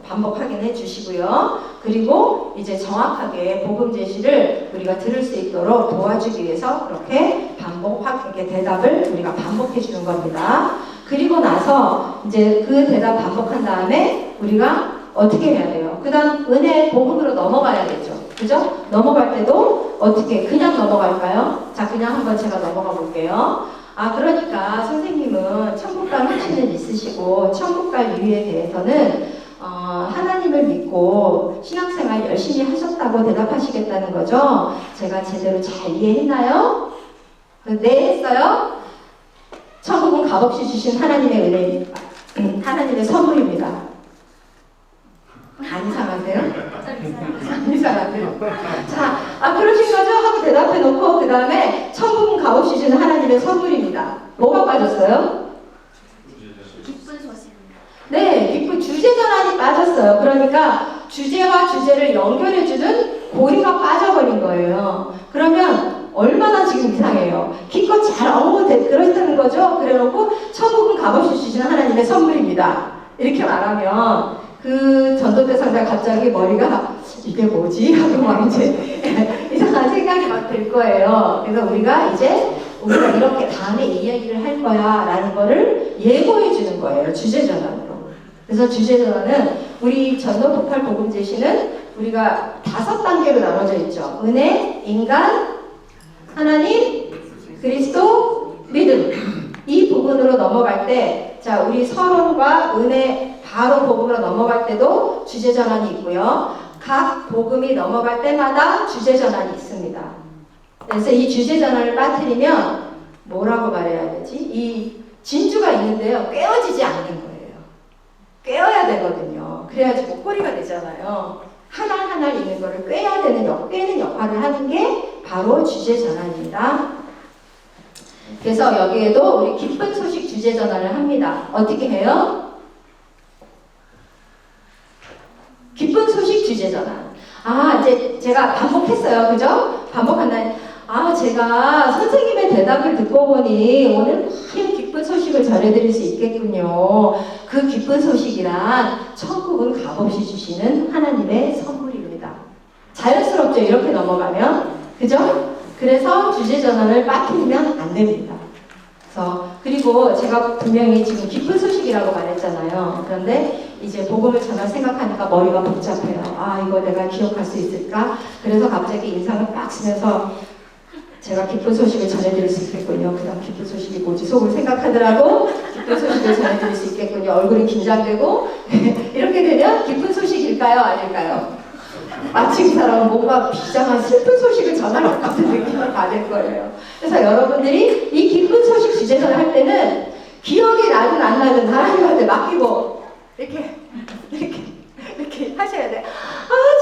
반복 확인해 주시고요. 그리고 이제 정확하게 복음 제시를 우리가 들을 수 있도록 도와주기 위해서 그렇게 이렇게 대답을 우리가 반복해 주는 겁니다. 그리고 나서 이제 그 대답 반복한 다음에 우리가 어떻게 해야 돼요? 그 다음 은혜 복음으로 넘어가야 되죠. 그죠? 넘어갈 때도 어떻게 그냥 넘어갈까요? 자, 그냥 한번 제가 넘어가 볼게요. 아, 그러니까 선생님은 천국 갈 확신은 있으시고 천국 갈 이유에 대해서는 하나님을 믿고 신앙생활 열심히 하셨다고 대답하시겠다는 거죠. 제가 제대로 잘 이해했나요? 네, 했어요? 천국은 값없이 주신 하나님의 은혜입니다. 하나님의 선물입니다. 안 이상하세요? 안 이상하세요? 자, 그러신 거죠? 하고 대답해 놓고 그 다음에 천국은 값없이 주는 하나님의 선물입니다. 뭐가 빠졌어요? 기쁜 소식입니다. 네, 기쁜 주제 전환이 빠졌어요. 그러니까 주제와 주제를 연결해주는 고리가 빠져버린 거예요. 그러면 얼마나 지금 이상해요. 기껏 잘 그렇다는 거죠. 그래놓고 천국은 값없이 주시는 하나님의 선물입니다. 이렇게 말하면 그 전도 대상자가 갑자기 머리가 이게 뭐지? 하고 막 이제 이상한 생각이 막 들 거예요. 그래서 우리가 이렇게 다음에 이 이야기를 할 거야 라는 거를 예고해 주는 거예요. 주제 전환으로. 그래서 주제 전환은 우리 전도 폭발 복음 제시는 우리가 5단계로 나눠져 있죠. 은혜, 인간, 하나님, 그리스도, 믿음. 이 부분으로 넘어갈 때, 자, 우리 서론과 은혜 바로 복음으로 넘어갈 때도 주제 전환이 있고요. 각 복음이 넘어갈 때마다 주제 전환이 있습니다. 그래서 이 주제 전환을 빠뜨리면 뭐라고 말해야 되지? 이 진주가 있는데요. 꿰어지지 않는 거예요. 꿰어야 되거든요. 그래야지 목걸이가 되잖아요. 하나하나 있는 거를 꿰는 역할을 하는 게 바로 주제 전환입니다. 그래서 여기에도 우리 기쁜 소식 주제 전환을 합니다. 어떻게 해요? 기쁜 소식 주제 전환. 이제 제가 반복했어요. 그죠? 반복한다. 제가 선생님의 대답을 듣고 보니 오늘 큰 기쁜 소식을 전해드릴 수 있겠군요. 그 기쁜 소식이란 천국은 값없이 주시는 하나님의 선물입니다. 자연스럽죠? 이렇게 넘어가면. 그죠? 그래서 주제 전환을 빠뜨리면 안 됩니다. 그리고 제가 분명히 지금 기쁜 소식이라고 말했잖아요. 그런데 이제 복음을 전할 생각하니까 머리가 복잡해요. 이거 내가 기억할 수 있을까? 그래서 갑자기 인상을 빡 쓰면서 제가 기쁜 소식을 전해드릴 수 있겠군요. 그 다음 기쁜 소식이 뭐지? 속을 생각하더라도 기쁜 소식을 전해드릴 수 있겠군요. 얼굴이 긴장되고 이렇게 되면 기쁜 소식일까요? 아닐까요? 마치 이 사람은 뭔가 비장한 슬픈 소식을 전할 것 같은 느낌을 받을 거예요. 그래서 여러분들이 이 기쁜 소식 주제를 할 때는 기억이 나든 안 나든 하나님한테 맡기고 이렇게 하셔야 돼.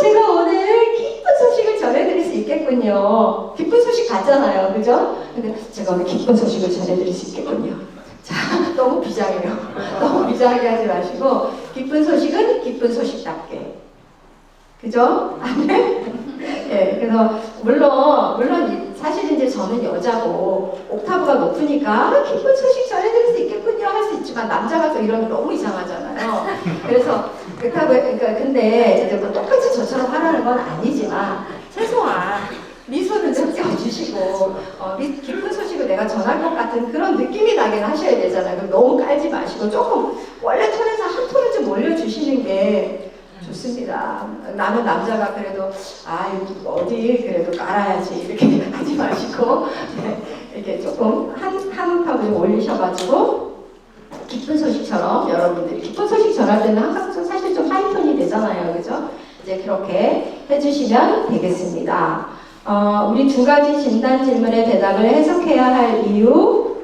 제가 오늘 기쁜 소식을 전해드릴 수 있겠군요. 기쁜 소식 같잖아요. 그죠? 근데 제가 오늘 기쁜 소식을 전해드릴 수 있겠군요. 자, 너무 비장해요. 너무 비장하게 하지 마시고 기쁜 소식은 기쁜 소식답게. 그죠? 네, 그래서 물론 사실 이제 저는 여자고 옥타브가 높으니까 기쁜 소식 전해드릴 수 있겠군요 할 수 있지만 남자가 또 이러면 너무 이상하잖아요. 그래서 근데 이제 뭐 똑같이 저처럼 하라는 건 아니지만 최소한 미소는 좀 껴주시고 기쁜 소식을 내가 전할 것 같은 그런 느낌이 나게 하셔야 되잖아요. 그럼 너무 깔지 마시고 조금 원래 톤에서 한 톤을 좀 올려주시는 게 좋습니다. 나는 남자가 그래도 어디 그래도 깔아야지 이렇게 하지 마시고 이렇게 조금 한 탑을 올리셔가지고 기쁜 소식처럼 여러분들이 기쁜 소식 전할 때는 항상 사실 좀 하이톤이 되잖아요. 그죠? 이제 그렇게 해주시면 되겠습니다. 우리 2가지 진단 질문의 대답을 해석해야 할 이유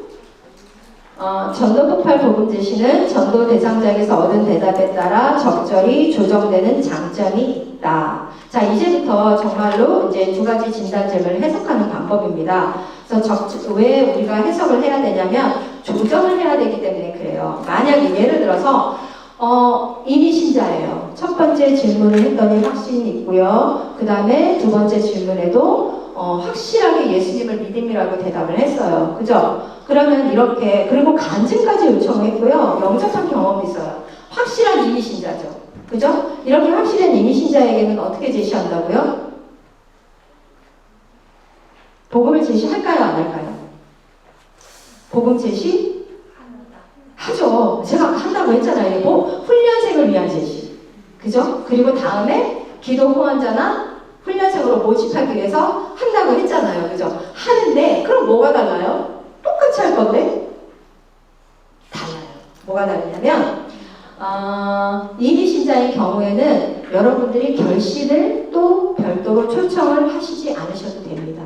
전도 폭발 복음 제시는 전도 대상자에게서 얻은 대답에 따라 적절히 조정되는 장점이 있다. 자, 이제부터 정말로 이제 2가지 진단 질문을 해석하는 방법입니다. 그래서 왜 우리가 해석을 해야 되냐면 조정을 해야 되기 때문에 그래요. 만약에 예를 들어서 이미 신자예요. 첫 번째 질문을 했더니 확신이 있고요. 그 다음에 2번째 질문에도 확실하게 예수님을 믿음이라고 대답을 했어요. 그죠? 그러면 이렇게 그리고 간증까지 요청했고요. 영접한 경험이 있어요. 확실한 이미 신자죠. 그죠? 이렇게 확실한 이미 신자에게는 어떻게 제시한다고요? 복음을 제시할까요? 안 할까요? 복음 제시? 하죠. 제가 한다고 했잖아요. 이게 뭐 훈련생을 위한 제시. 그죠? 그리고 다음에 기도 후원자나 훈련생으로 모집하기 위해서 한다고 했잖아요. 그죠? 하는데 그럼 뭐가 달라요? 똑같이 할 건데 달라요. 뭐가 다르냐면 이미 신자의 경우에는 여러분들이 결신을 또 별도로 초청을 하시지 않으셔도 됩니다.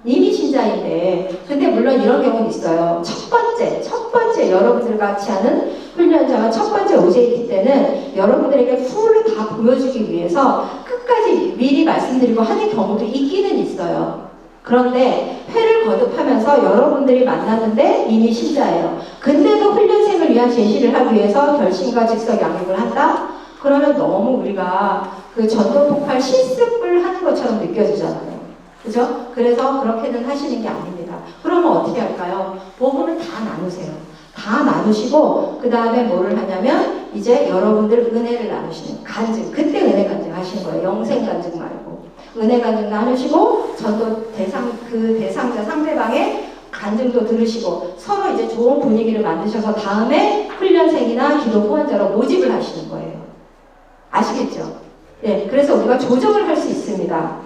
이미 신자인데, 근데 물론 이런 경우는 있어요. 첫 번째 여러분들 같이 하는 훈련자가 첫 번째 OJT 때는 여러분들에게 풀을 다 보여주기 위해서 끝까지 미리 말씀드리고 하는 경우도 있기는 있어요. 그런데 회를 거듭하면서 여러분들이 만났는데 이미 신자예요. 근데도 훈련생을 위한 제시를 하기 위해서 결신과 즉석 양육을 한다? 그러면 너무 우리가 그 전도 폭발 실습을 하는 것처럼 느껴지잖아요. 그죠? 그래서 그렇게는 하시는 게 아닙니다. 그러면 어떻게 할까요? 복음을 다 나누세요. 다 나누시고 그 다음에 뭐를 하냐면 이제 여러분들 은혜를 나누시는 간증. 그때 은혜 간증 하시는 거예요. 영생 간증 말고. 은혜 간증 나누시고 전도 대상자 상대방의 간증도 들으시고 서로 이제 좋은 분위기를 만드셔서 다음에 훈련생이나 기도 후원자로 모집을 하시는 거예요. 아시겠죠? 네, 그래서 우리가 조정을 할 수 있습니다.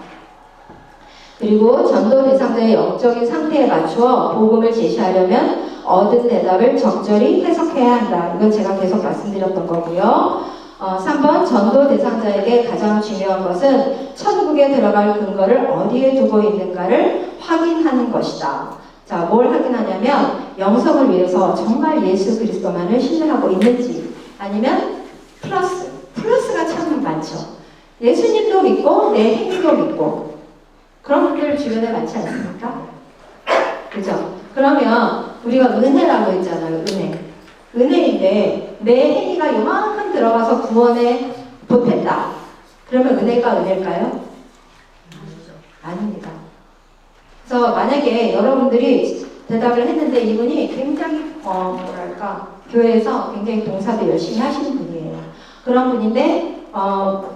그리고 전도 대상자의 영적인 상태에 맞추어 복음을 제시하려면 얻은 대답을 적절히 해석해야 한다. 이건 제가 계속 말씀드렸던 거고요. 3번 전도 대상자에게 가장 중요한 것은 천국에 들어갈 근거를 어디에 두고 있는가를 확인하는 것이다. 자, 뭘 확인하냐면 영성을 위해서 정말 예수 그리스도만을 신뢰하고 있는지 아니면 플러스가 참 많죠. 예수님도 믿고 내 행위도 믿고 그런 분들 주변에 많지 않습니까? 그죠? 그러면 우리가 은혜라고 했잖아요. 은혜인데 내 행위가 요만큼 들어가서 구원에 보탰다. 그러면 은혜가 은혜일까요? 아닙니다. 그래서 만약에 여러분들이 대답을 했는데 이분이 굉장히 교회에서 굉장히 봉사도 열심히 하시는 분이에요. 그런 분인데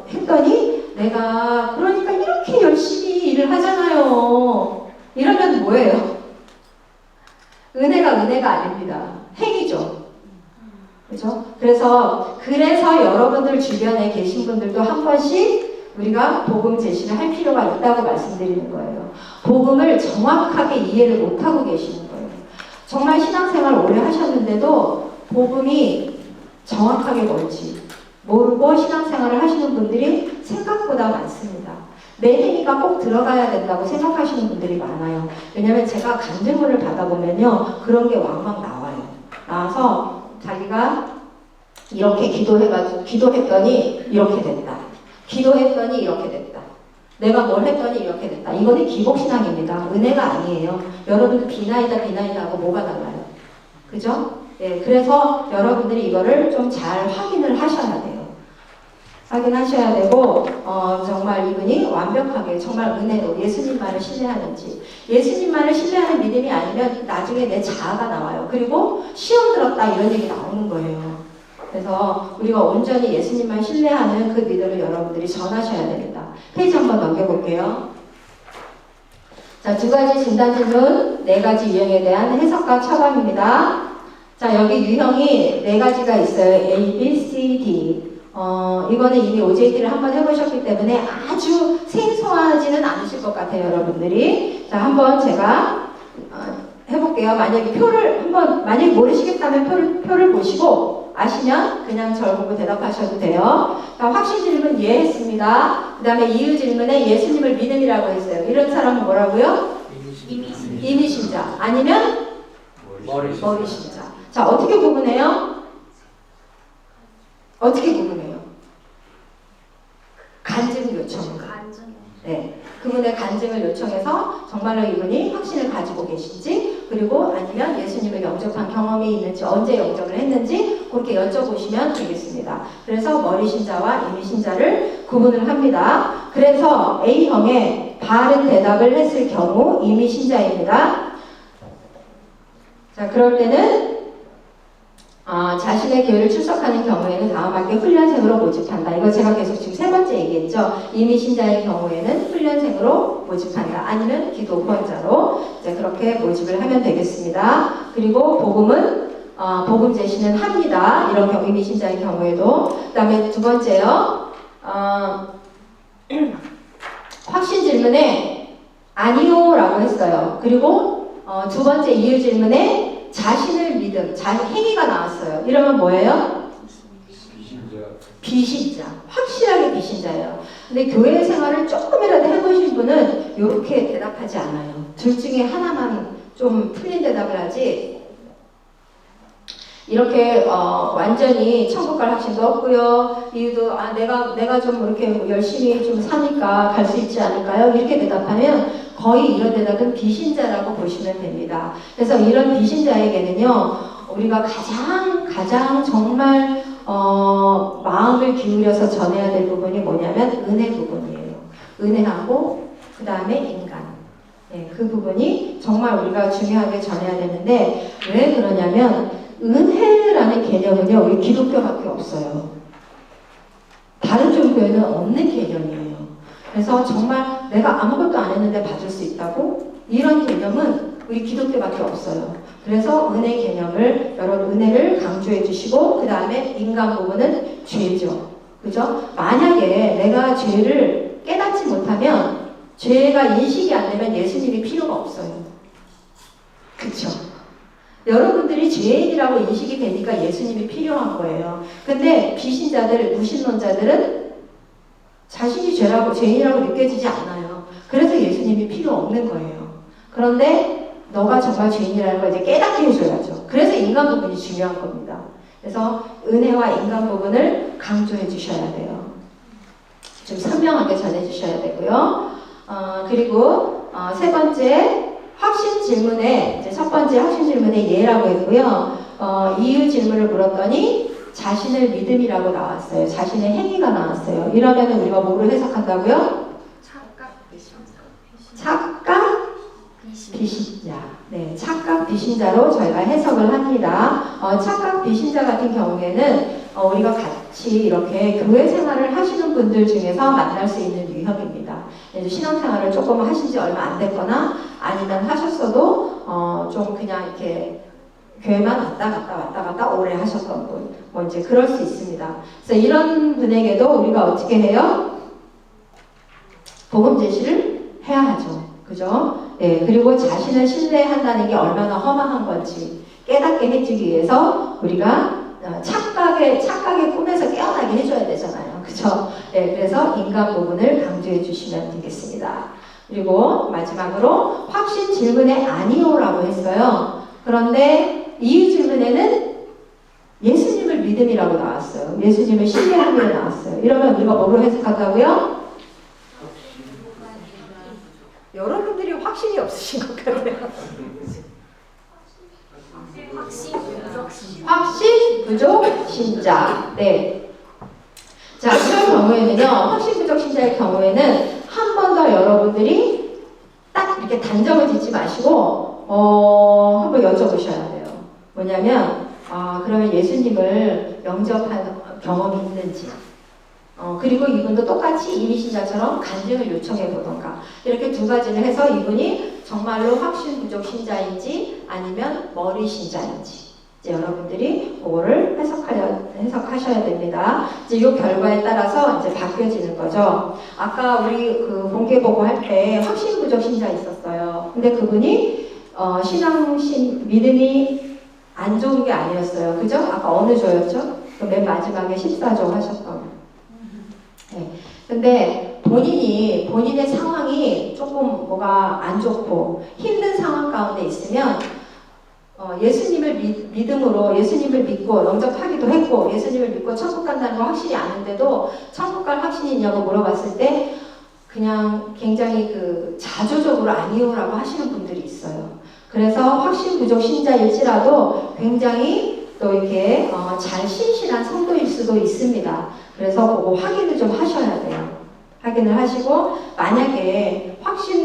했더니 내가 그러니까 이렇게 열심히 일을 하잖아요. 이러면 뭐예요? 은혜가 아닙니다. 행위죠. 그죠? 그래서 여러분들 주변에 계신 분들도 한 번씩 우리가 복음 제시를 할 필요가 있다고 말씀드리는 거예요. 복음을 정확하게 이해를 못하고 계시는 거예요. 정말 신앙생활 오래 하셨는데도 복음이 정확하게 뭔지 모르고 신앙생활을 하시는 분들이 생각보다 많습니다. 내 행위가 꼭 들어가야 된다고 생각하시는 분들이 많아요. 왜냐면 제가 간증문을 받아보면요. 그런 게 왕왕 나와요. 나와서 자기가 이렇게 기도했더니 이렇게 됐다. 기도했더니 이렇게 됐다. 내가 뭘 했더니 이렇게 됐다. 이거는 기복신앙입니다. 은혜가 아니에요. 여러분들 비나이다 하고 뭐가 달라요? 그죠? 예, 그래서 여러분들이 이거를 좀 잘 확인을 하셔야 돼요. 확인하셔야 되고 정말 이분이 완벽하게 정말 은혜로 예수님만을 신뢰하는지 예수님만을 신뢰하는 믿음이 아니면 나중에 내 자아가 나와요. 그리고 시험 들었다 이런 얘기 나오는 거예요. 그래서 우리가 온전히 예수님만 신뢰하는 그 믿음을 여러분들이 전하셔야 됩니다. 페이지 한번 넘겨볼게요. 자, 2가지 진단 질문, 4가지 유형에 대한 해석과 처방입니다. 자, 여기 유형이 4가지가 있어요. A, B, C, D. 이거는 이미 OJT를 한번 해보셨기 때문에 아주 생소하지는 않으실 것 같아요, 여러분들이. 자, 한번 제가 해볼게요. 만약에 만약에 모르시겠다면 표를 보시고 아시면 그냥 저를 보고 대답하셔도 돼요. 자, 확신 질문 이해했습니다. 그 다음에 이유 질문에 예수님을 믿음이라고 했어요. 이런 사람은 뭐라고요? 이미 신자. 아니면 머리 신자. 자, 어떻게 구분해요? 간증 요청. 네. 그분의 간증을 요청해서 정말로 이분이 확신을 가지고 계신지 그리고 아니면 예수님을 영접한 경험이 있는지 언제 영접을 했는지 그렇게 여쭤보시면 되겠습니다. 그래서 머리 신자와 이미 신자를 구분을 합니다. 그래서 A형에 바른 대답을 했을 경우 이미 신자입니다. 자, 그럴 때는 자신의 교회를 출석하는 경우에는 다음 학기 훈련생으로 모집한다. 이거 제가 계속 지금 3번째 얘기했죠. 이미 신자의 경우에는 훈련생으로 모집한다. 아니면 기도 후원자로 이제 그렇게 모집을 하면 되겠습니다. 그리고 복음은 복음 제시는 합니다. 이런 경위 신자의 경우에도. 그 다음에 두 번째요. 확신 질문에 아니요라고 했어요. 그리고 두 번째 이유 질문에 자신을 믿음, 행위가 나왔어요. 이러면 뭐예요? 비신자. 확실하게 비신자예요. 근데 교회 생활을 조금이라도 해보신 분은 이렇게 대답하지 않아요. 둘 중에 하나만 좀 틀린 대답을 하지, 이렇게 완전히 천국 갈 확신도 없고요. 이유도 내가 좀 이렇게 열심히 좀 사니까 갈 수 있지 않을까요? 이렇게 대답하면 거의 이런 대답은 비신자라고 보시면 됩니다. 그래서 이런 비신자에게는요, 우리가 가장 정말 마음을 기울여서 전해야 될 부분이 뭐냐면 은혜 부분이에요. 은혜하고 그 다음에 인간. 네, 그 부분이 정말 우리가 중요하게 전해야 되는데, 왜 그러냐면 은혜라는 개념은요, 우리 기독교밖에 없어요. 다른 종교에는 없는 개념이에요. 그래서 정말 내가 아무것도 안 했는데 받을 수 있다고? 이런 개념은 우리 기독교밖에 없어요. 그래서 은혜 개념을, 여러분 은혜를 강조해 주시고, 그 다음에 인간 부분은 죄죠. 그죠? 만약에 내가 죄를 깨닫지 못하면, 죄가 인식이 안 되면 예수님이 필요가 없어요. 그쵸? 여러분들이 죄인이라고 인식이 되니까 예수님이 필요한 거예요. 근데 비신자들, 무신론자들은 자신이 죄인이라고 느껴지지 않아요. 그래서 예수님이 필요 없는 거예요. 그런데 너가 정말 죄인이라는 걸 이제 깨닫게 해줘야죠. 그래서 인간 부분이 중요한 겁니다. 그래서 은혜와 인간 부분을 강조해 주셔야 돼요. 좀 선명하게 전해 주셔야 되고요. 그리고 세 번째 확신 질문에, 이제 첫 번째 확신 질문에 예라고 했고요. 이유 질문을 물었더니 자신을 믿음이라고 나왔어요. 자신의 행위가 나왔어요. 이러면 우리가 뭐를 해석한다고요? 착각 비신자. 네, 착각 비신자로 저희가 해석을 합니다. 착각 비신자 같은 경우에는 우리가 같이 이렇게 교회 생활을 하시는 분들 중에서 만날 수 있는 유형입니다. 신앙생활을 조금 하신 지 얼마 안 됐거나 아니면 하셨어도 좀 그냥 이렇게 교회만 왔다 갔다 오래 하셨던 분, 뭐 이제 그럴 수 있습니다. 그래서 이런 분에게도 우리가 어떻게 해요? 복음 제시를 해야 하죠. 그죠? 예, 그리고 자신을 신뢰한다는 게 얼마나 허망한 건지 깨닫게 해주기 위해서 우리가 착각의 꿈에서 깨어나게 해줘야 되잖아요. 그죠? 예, 그래서 인간 부분을 강조해 주시면 되겠습니다. 그리고 마지막으로 확신 질문에 아니요라고 했어요. 그런데 이유 질문에는 예수님을 믿음이라고 나왔어요. 예수님을 신뢰하기로 나왔어요. 이러면 우리가 뭐로 해석한다고요? 여러분들이 확신이 없으신 것 같아요. 확신 부족 신자. 네. 자, 이런 경우에는요, 확신 부족 신자의 경우에는 한 번 더 여러분들이 딱 이렇게 단정을 짓지 마시고, 한번 여쭤보셔야 돼요. 뭐냐면, 그러면 예수님을 영접한 경험이 있는지, 그리고 이분도 똑같이 이미신자처럼 간증을 요청해 보던가, 이렇게 두 가지를 해서 이분이 정말로 확신 부족 신자인지 아니면 머리 신자인지 이제 여러분들이 그거를 해석하셔야 됩니다. 이제 이 결과에 따라서 이제 바뀌어지는 거죠. 아까 우리 그 본계 보고 할 때 확신 부족 신자 있었어요. 근데 그분이 믿음이 안 좋은 게 아니었어요. 그죠? 아까 어느 조였죠? 그 맨 마지막에 14조 하셨던. 네. 근데 본인의 상황이 조금 뭐가 안 좋고 힘든 상황 가운데 있으면 예수님을 믿음으로 예수님을 믿고 영접하기도 했고 예수님을 믿고 천국 간다는 거 확신이 아는데도 천국 갈 확신이 있냐고 물어봤을 때 그냥 굉장히 그 자조적으로 아니요라고 하시는 분들이 있어요. 그래서 확신 부족 신자일지라도 굉장히 또 이렇게 잘 신실한 성도일 수도 있습니다. 그래서 그거 확인을 좀 하셔야 돼요. 확인을 하시고 만약에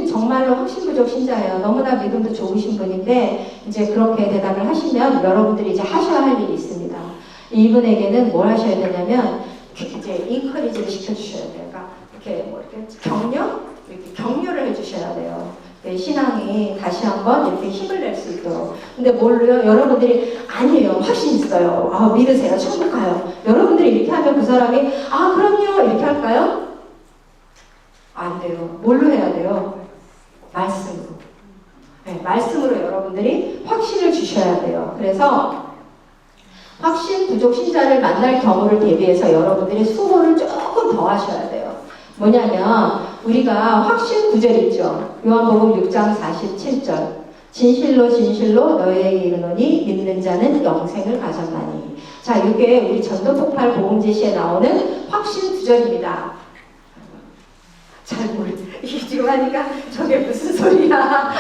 정말로 확신 부족 신자예요. 너무나 믿음도 좋으신 분인데 이제 그렇게 대답을 하시면 여러분들이 이제 하셔야 할 일이 있습니다. 이분에게는 뭘 하셔야 되냐면 이제 인커리지를 시켜주셔야 돼요. 그러니까 이렇게 뭐 이렇게 이렇게 격려를 해주셔야 돼요. 신앙이 다시 한번 이렇게 힘을 낼 수 있도록. 근데 뭘로요? 여러분들이 아니에요. 확신 있어요. 아, 믿으세요. 천국 가요. 여러분들이 이렇게 하면 그 사람이 아, 그럼요. 이렇게 할까요? 안 돼요. 뭘로 해야 돼요? 말씀으로. 네, 말씀으로 여러분들이 확신을 주셔야 돼요. 그래서 확신 부족 신자를 만날 경우를 대비해서 여러분들이 수고를 조금 더 하셔야 돼요. 뭐냐면 우리가 확신 구절이 있죠. 요한복음 6장 47절. 진실로 진실로 너희에게 이르노니 믿는 자는 영생을 가졌나니. 자, 이게 우리 전도폭발 복음제시에 나오는 확신 구절입니다. 잘 이게 지금 하니까 저게 무슨 소리야.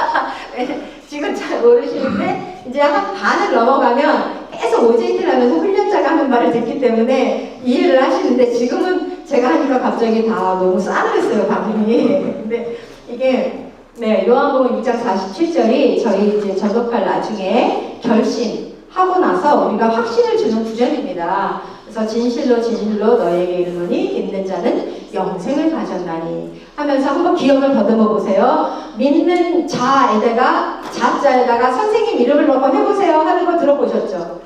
지금 잘 모르시는데 이제 한 반을 넘어가면 계속 오제이트를 하면서 훈련자가 하는 말을 듣기 때문에 이해를 하시는데 지금은 제가 하니까 갑자기 다 너무 싸늘했어요, 반응이. 근데 이게 네, 요한복음 6장 47절이 저희 이제 전도팔 나중에 결심하고 나서 우리가 확신을 주는 구절입니다. 그래서 진실로 진실로 너에게 이르노니 믿는 자는 영생을 가졌나니 하면서 한번 기억을 더듬어 보세요. 믿는 자에다가 자자에다가 선생님 이름을 넣고 해보세요 하는 거 들어보셨죠?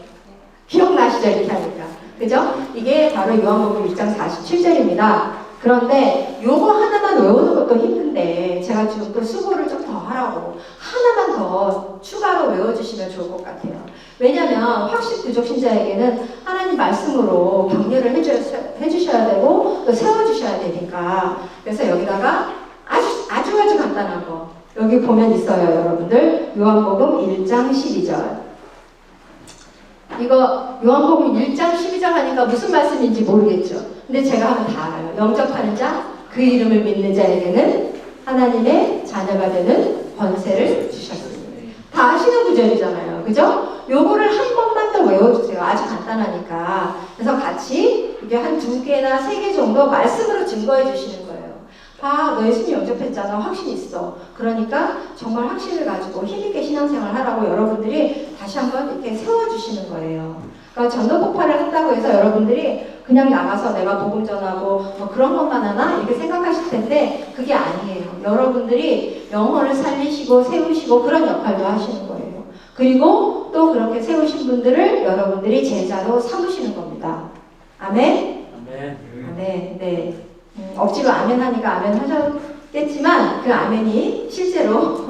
기억나시죠? 이렇게 하니까. 그죠? 이게 바로 요한복음 6장 47절입니다. 그런데 요거 하나만 외우는 것도 힘든데 제가 지금 또 수고를 좀 더 하라고 하나만 더 추가로 외워주시면 좋을 것 같아요. 왜냐하면 확신 부족 신자에게는 하나님 말씀으로 격려를 해주셔야 되고 또 세워주셔야 되니까. 그래서 여기다가 아주 간단한 거 여기 보면 있어요, 여러분들. 요한복음 1장 12절. 이거 요한복음 1장 12절 하니까 무슨 말씀인지 모르겠죠. 근데 제가 하면 다 알아요. 영접하는 자, 그 이름을 믿는 자에게는 하나님의 자녀가 되는 권세를 주셨습니다. 다 아시는 구절이잖아요. 그죠? 요거를 한 번만 더 외워주세요. 아주 간단하니까. 그래서 같이 이게 한 2개나 3개 정도 말씀으로 증거해 주시는 거예요. 아, 너 예수님 영접했잖아. 확신 있어. 그러니까 정말 확신을 가지고 힘있게 신앙생활 하라고 여러분들이 다시 한번 이렇게 세워주시는 거예요. 그러니까 전도폭발을 한다고 해서 여러분들이 그냥 나가서 내가 복음 전하고 뭐 그런 것만 하나 이렇게 생각하실 텐데 그게 아니에요. 여러분들이 영혼을 살리시고 세우시고 그런 역할도 하시는 거예요. 그리고 또 그렇게 세우신 분들을 여러분들이 제자로 삼으시는 겁니다. 아멘? 아멘. 아멘. 네. 억지로 아멘 하니까 아멘 하셨겠지만 그 아멘이 실제로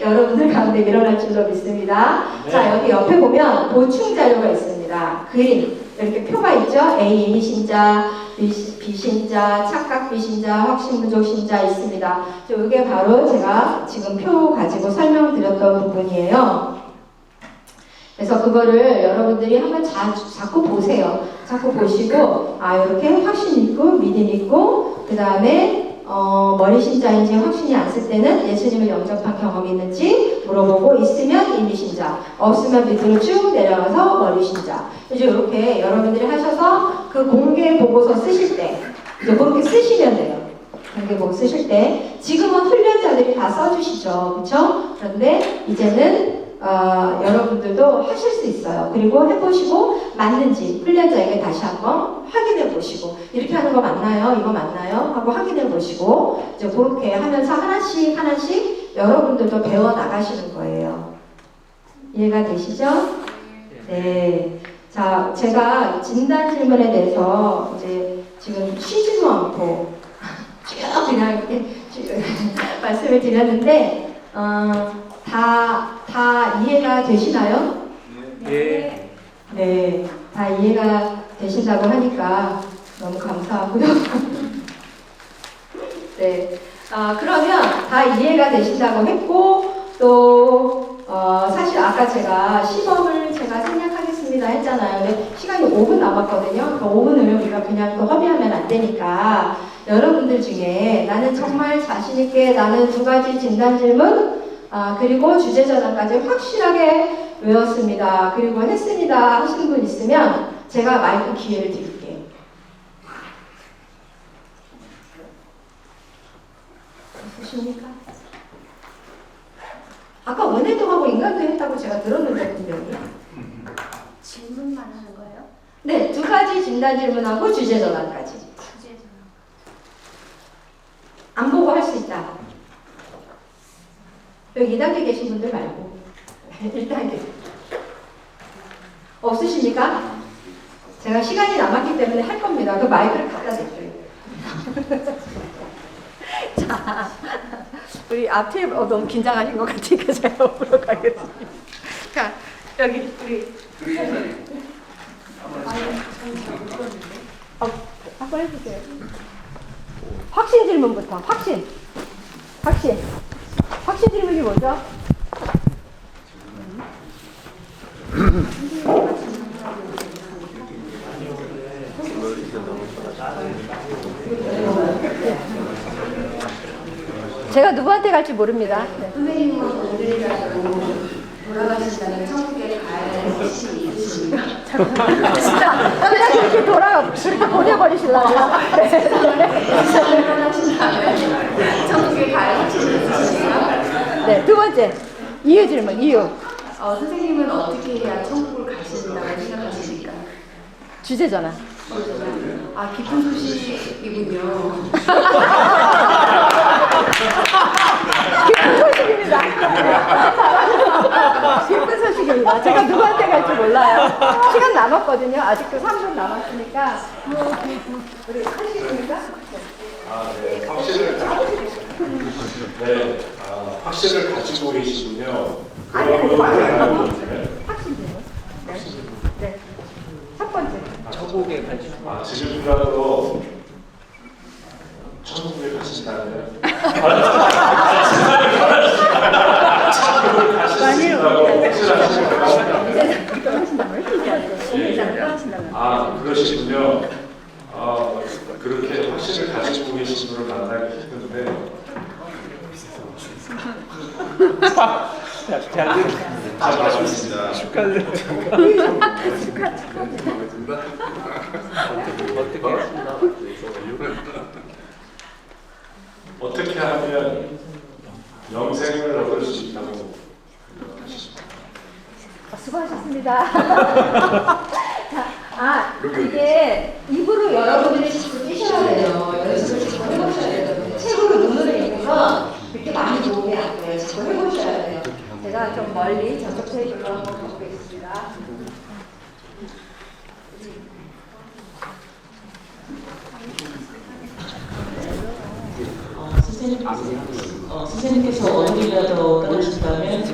여러분들 가운데 일어날 줄로 믿습니다. 네. 자, 여기 옆에 보면 보충 자료가 있습니다. 그림 이렇게 표가 있죠. A 이미신자, 비신자, 착각 비신자, 확신 부족 신자 있습니다. 이게 바로 제가 지금 표 가지고 설명드렸던 부분이에요. 그래서 그거를 여러분들이 한번 자꾸 보세요. 자꾸 보시고 아, 이렇게 확신 있고 믿음 있고 그 다음에 머리 신자인지 확신이 안 쓸 때는 예수님을 영접한 경험이 있는지 물어보고 있으면 이미 신자, 없으면 밑으로 쭉 내려가서 머리 신자. 이제 이렇게 여러분들이 하셔서 그 공개 보고서 쓰실 때 이제 그렇게 쓰시면 돼요. 공개 보고 쓰실 때 지금은 훈련자들이 다 써주시죠, 그렇죠? 그런데 이제는 여러분들도 하실 수 있어요. 그리고 해보시고 맞는지 훈련자에게 다시 한번 확인해 보시고 이렇게 하는 거 맞나요? 이거 맞나요? 하고 확인해 보시고 이제 그렇게 하면서 하나씩 여러분들도 배워 나가시는 거예요. 이해가 되시죠? 네. 자, 제가 진단 질문에 대해서 이제 지금 쉬지도 않고 쭉 그냥 이렇게 말씀을 드렸는데 다 이해가 되시나요? 네. 네, 다 이해가 되신다고 하니까 너무 감사하고요. 네, 그러면 다 이해가 되신다고 했고 또 사실 아까 제가 시범을 제가 생략하겠습니다 했잖아요. 근데 시간이 5분 남았거든요. 그 5분을 우리가 그냥 또 허비하면 안 되니까 여러분들 중에 나는 정말 자신 있게 나는 2가지 진단 질문 그리고 주제 전환까지 확실하게 외웠습니다. 그리고 했습니다 하시는 분 있으면 제가 마이크 기회를 드릴게요. 있으십니까? 아까 원해동하고 인간도 했다고 제가 들었는데 분명히. 질문만 하는 거예요? 네, 2가지 진단 질문하고 주제 전환까지. 주제 전환. 안 보고 할 수 있다. 여기 2단계 계신 분들 말고 1단계 없으십니까? 제가 시간이 남았기 때문에 할 겁니다. 그 마이크를 갖다 대줘요. 자, 우리 앞에 너무 긴장하신 것 같으니까 제가 옆으로 가겠습니다. 자, 여기 우리 한번 해주세요. 확신 질문부터. 확신 질문이 뭐죠? 제가 누구한테 갈지 모릅니다. 네. 선생님은 오늘이 가지고 돌아가신다는 천국에 갈 확신이 있으십니까? 그냥 그렇게 그렇게 보내버리시려고. 돌아가신다면 천국에 갈 확신이 있으십니까? 네, 두 번째. 이유 질문, 이유. 선생님은 어떻게 해야 천국을 가신다고 생각하십니까? 주제잖아. 아, 기쁜 소식이군요. 기쁜 소식입니다. 기쁜 소식입니다. 제가 누구한테 갈지 몰라요. 시간 남았거든요. 아직도 3분 남았으니까. 우리 하시겠습니까? 네, 확신을 가지고 계시군요. 아니, 확신 질문. 네. 첫 번째. 천국에 가시. 지금이라도 천국에 가신다면 천국을 가실 수 있다고 확신하시는 그러시군요. 그렇게 확신을 가지고 계신 분을 만나기 힘든데 잘 맞습니다. 어떻게 하면 영생을 얻을 수 있다고 생각하십니까? 수고하셨습니다. 이게 입으로 여러분들이 자꾸 뛰셔야 돼요. 연습을 자꾸 해보셔야 돼요. 책으로 눈으로 읽으면 그렇게 많이 도움이 안 돼요. 자꾸 해보셔야 돼요. 제가 좀 멀리 저쪽 테이블로 한번 가보겠습니다. 선생님께서 어디라도 떠나신다면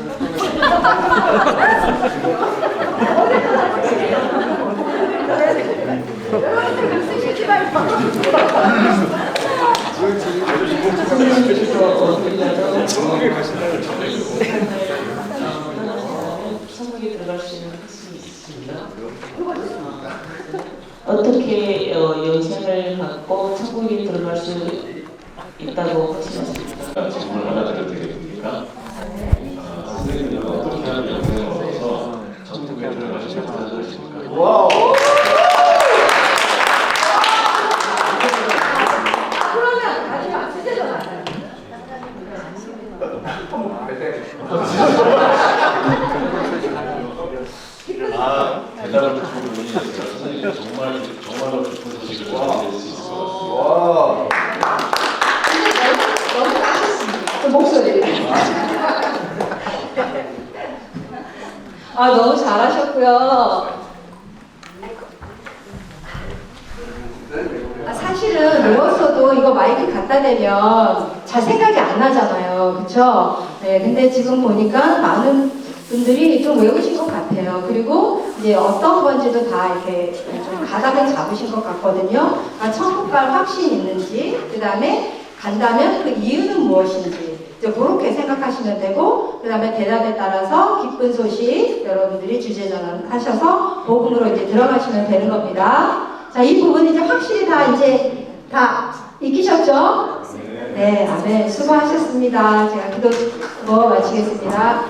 쓰시지 말고. 천국에 들어갈 수 있는 확신이 있습니다. 어떻게 영생을 갖고 천국에 들어갈 수 있다고 확신하십니까? 질문 하나 드려도 되겠습니까? 선생님은 어떻게 하면 영생을 얻어서 천국에 들어가실 수 있습니까? 와우. 그러면 마지막 주제로 나가요. 대답을 듣고 보니 선생님 정말로 기쁜 소식을 전해드릴 수 있을 것 같습니다. 와. 너무 까셨습니다. 그 목소리를. 너무 잘하셨고요. 사실은 누웠어도 이거 마이크 갖다 대면 잘 생각이 안 나잖아요. 그쵸? 네, 근데 지금 보니까 많은 분들이 좀 외우신 것 같아요. 그리고 이제 어떤 건지도 다 이렇게 좀 가닥을 잡으신 것 같거든요. 그러니까 천국 갈 확신이 있는지, 그 다음에 간다면 그 이유는 무엇인지, 이제 그렇게 생각하시면 되고, 그 다음에 대답에 따라서 기쁜 소식 여러분들이 주제 전환하셔서 복음으로 이제 들어가시면 되는 겁니다. 자, 이 부분 이제 확실히 다 익히셨죠? 네, 아멘. 수고하셨습니다. 제가 기도 마치겠습니다.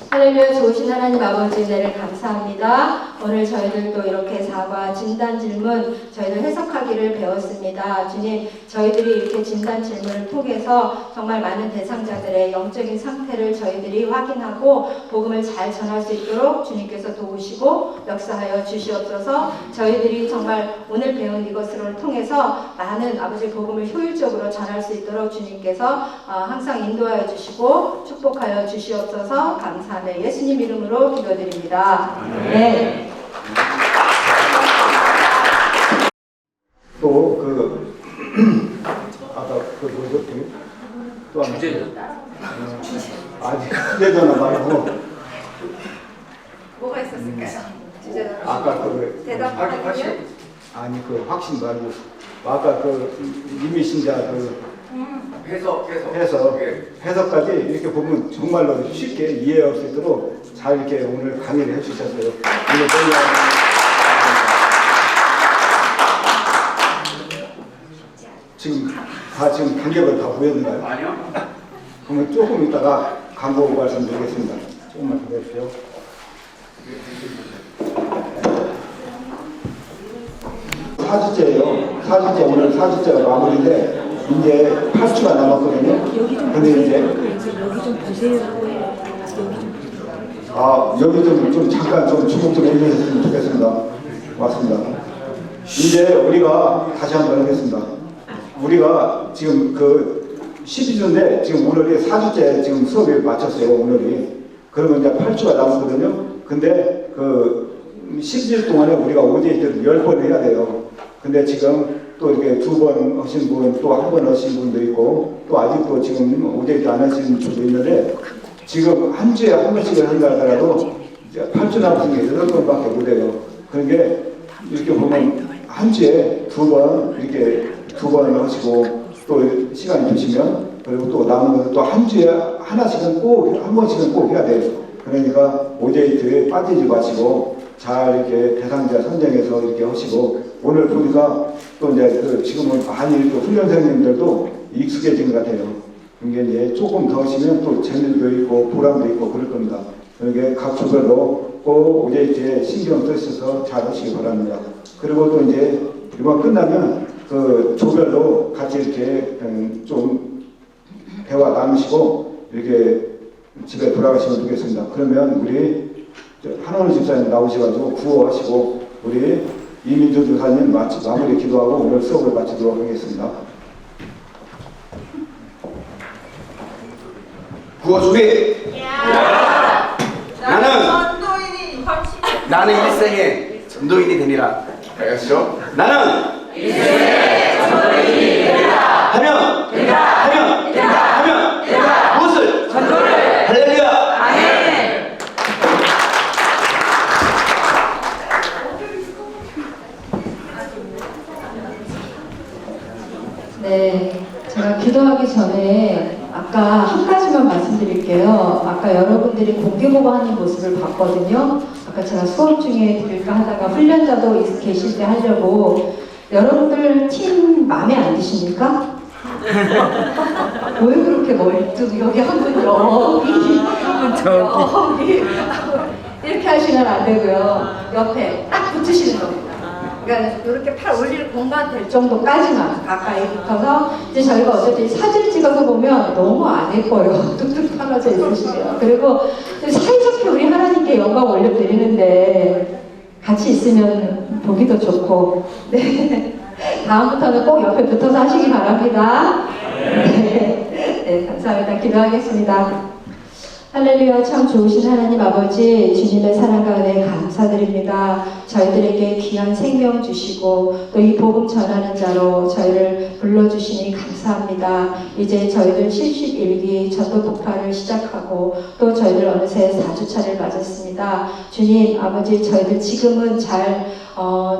할렐루야. 좋으신 하나님 아버지 은혜를 감사합니다. 오늘 저희들도 이렇게 사과 진단 질문 저희들 해석하기를 배웠습니다. 주님, 저희들이 이렇게 진단 질문을 통해서 정말 많은 대상자들의 영적인 상태를 저희들이 확인하고 복음을 잘 전할 수 있도록 주님께서 도우시고 역사하여 주시옵소서. 저희들이 정말 오늘 배운 이것을 통해서 많은 아버지 복음을 효율적으로 전할 수 있도록 주님께서 항상 인도하여 주시고 축복하여 주시옵소서. 감사합니다. 예수님 이름으로 기도드립니다. 네. 또 아까 뭐죠? 또 하나 아니 휴대전화 말고 뭐가 있었을까요? 주제는 아까 대답하기요? 아니 확신 말고 아까 이미신자 해석까지 이렇게 보면 정말로 쉽게 이해할 수 있도록 잘 이렇게 오늘 강의를 해주셨어요. 오늘 지금 간격을 다 보였나요? 아니요. 그러면 조금 이따가 광고 말씀드리겠습니다. 조금만 기다리십시오. 사주째 오늘 사주째가 마무리인데 이제 8주가 남았거든요. 근데 이제 여기 좀 보세요. 여기 좀 잠깐 좀 주목 좀 해주셨으면 좋겠습니다. 맞습니다. 이제 우리가 다시 한번 하겠습니다. 우리가 지금 12주인데 지금 오늘이 4주째 지금 수업을 마쳤어요. 오늘이. 그러면 이제 8주가 남았거든요. 근데 12주 동안에 우리가 OJT를 10번 해야 돼요. 근데 지금 또 이렇게 2번 하신 분, 또 1번 하신 분도 있고, 또 아직도 지금 OJT 안 하시는 분도 있는데, 지금 한 주에 한 번씩을 한다 하더라도 이제 8주 남았으니까 8번밖에 못 해요. 그러니까 이렇게 보면 한 주에 2번, 이렇게 2번을 하시고, 또 시간 주시면, 그리고 또 남은 것은 또 한 주에 하나씩은 꼭, 한 번씩은 꼭 해야 돼요. 그러니까 OJT에 빠지지 마시고, 잘 이렇게 대상자 선정해서 이렇게 하시고, 오늘 보니까 또 이제 지금은 많이 또 훈련생님들도 익숙해진 것 같아요. 그게 이제 조금 더 하시면 또 재미도 있고 보람도 있고 그럴 겁니다. 그러니까 각 조별로 꼭 OJT에 신경 쓰셔서 잘 하시기 바랍니다. 그리고 또 이제 이번 끝나면 조별로 같이 이렇게 좀 대화 나누시고 이렇게 집에 돌아가시면 좋겠습니다. 그러면 우리 한원우 집사님 나오셔가지고 구호하시고 우리 이민주 교사님 마무리 기도하고 오늘 수업을 마치도록 하겠습니다. 구호 준비! 나는 일생의 전도인이 되리라. 알겠죠? 나는 일생의 전도인이 되리라. 하면 무엇을? 전도를. 할렐루야. 아멘. 네, 제가 기도하기 전에 아까 한 가지만 말씀드릴게요. 아까 여러분들이 공개보고 하는 모습을 봤거든요. 아까 제가 수업 중에 드릴까 하다가 훈련자도 계실 때 하려고. 여러분들 팀 마음에 안 드십니까? 왜 그렇게 멀뚱 여기 한 분 여기 이렇게 하시면 안 되고요. 옆에 딱 붙으시는 겁니다. 그러니까 이렇게 팔 올릴 공간 될 정도까지만 가까이 붙어서 이제 저희가 어차피 사진 찍어서 보면 너무 안 예뻐요. 뚝뚝 떨어져 있으시면. 그리고 사이좋게 우리 하나님께 영광 올려드리는데 같이 있으면 보기도 좋고. 네. 다음부터는 꼭 옆에 붙어서 하시기 바랍니다. 네, 감사합니다. 기도하겠습니다. 할렐루야. 참 좋으신 하나님 아버지, 주님의 사랑과 은혜 감사드립니다. 저희들에게 귀한 생명 주시고 또 이 복음 전하는 자로 저희를 불러주시니 감사합니다. 이제 저희들 71기 전도 폭발을 시작하고 또 저희들 어느새 4주차를 맞았습니다. 주님 아버지, 저희들 지금은 잘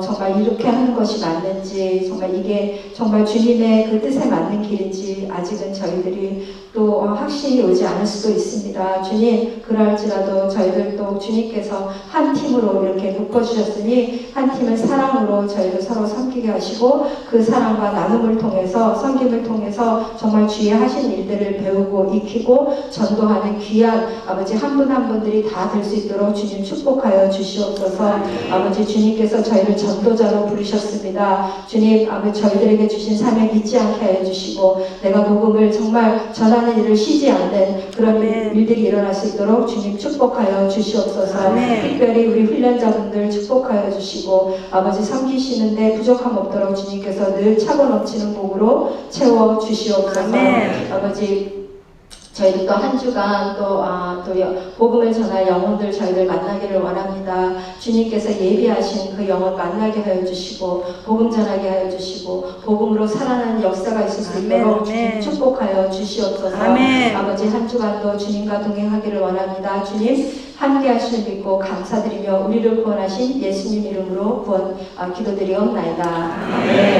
정말 이렇게 하는 것이 맞는지, 정말 이게 정말 주님의 그 뜻에 맞는 길인지 아직은 저희들이 또 확신이 오지 않을 수도 있습니다. 주님, 그럴지라도 저희들도 주님께서 한 팀으로 이렇게 묶어주셨으니 한 팀을 사랑으로 저희를 서로 섬기게 하시고 그 사랑과 나눔을 통해서 섬김을 통해서 정말 주의 하신 일들을 배우고 익히고 전도하는 귀한 아버지 한 분 한 분들이 다 될 수 있도록 주님 축복하여 주시옵소서. 아버지 주님께서 저희를 전도자로 부르셨습니다. 주님 아버지 저희들에게 주신 사명 잊지 않게 하여 주시고 내가 복음을 정말 전하는 일을 쉬지 않는 그런 일들이 일어날 수 있도록 주님 축복하여 주시옵소서. 특별히 우리 훈련자분들 축복하여 주시고 아버지 섬기시는데 부족함 없도록 주님께서 늘 차고 넘치는 복으로 채워 주시옵소서. 아버지 저희들 또 한 주간 또 복음을 전할 영혼들 저희들 만나기를 원합니다. 주님께서 예비하신 그 영혼 만나게 하여 주시고 복음 전하게 하여 주시고 복음으로 살아나는 역사가 있을 수 있도록 주님 축복하여 주시옵소서. 아버지 한 주간도 주님과 동행하기를 원합니다. 주님 함께 하시는 믿고 감사드리며 우리를 구원하신 예수님 이름으로 기도드리옵나이다. 아멘.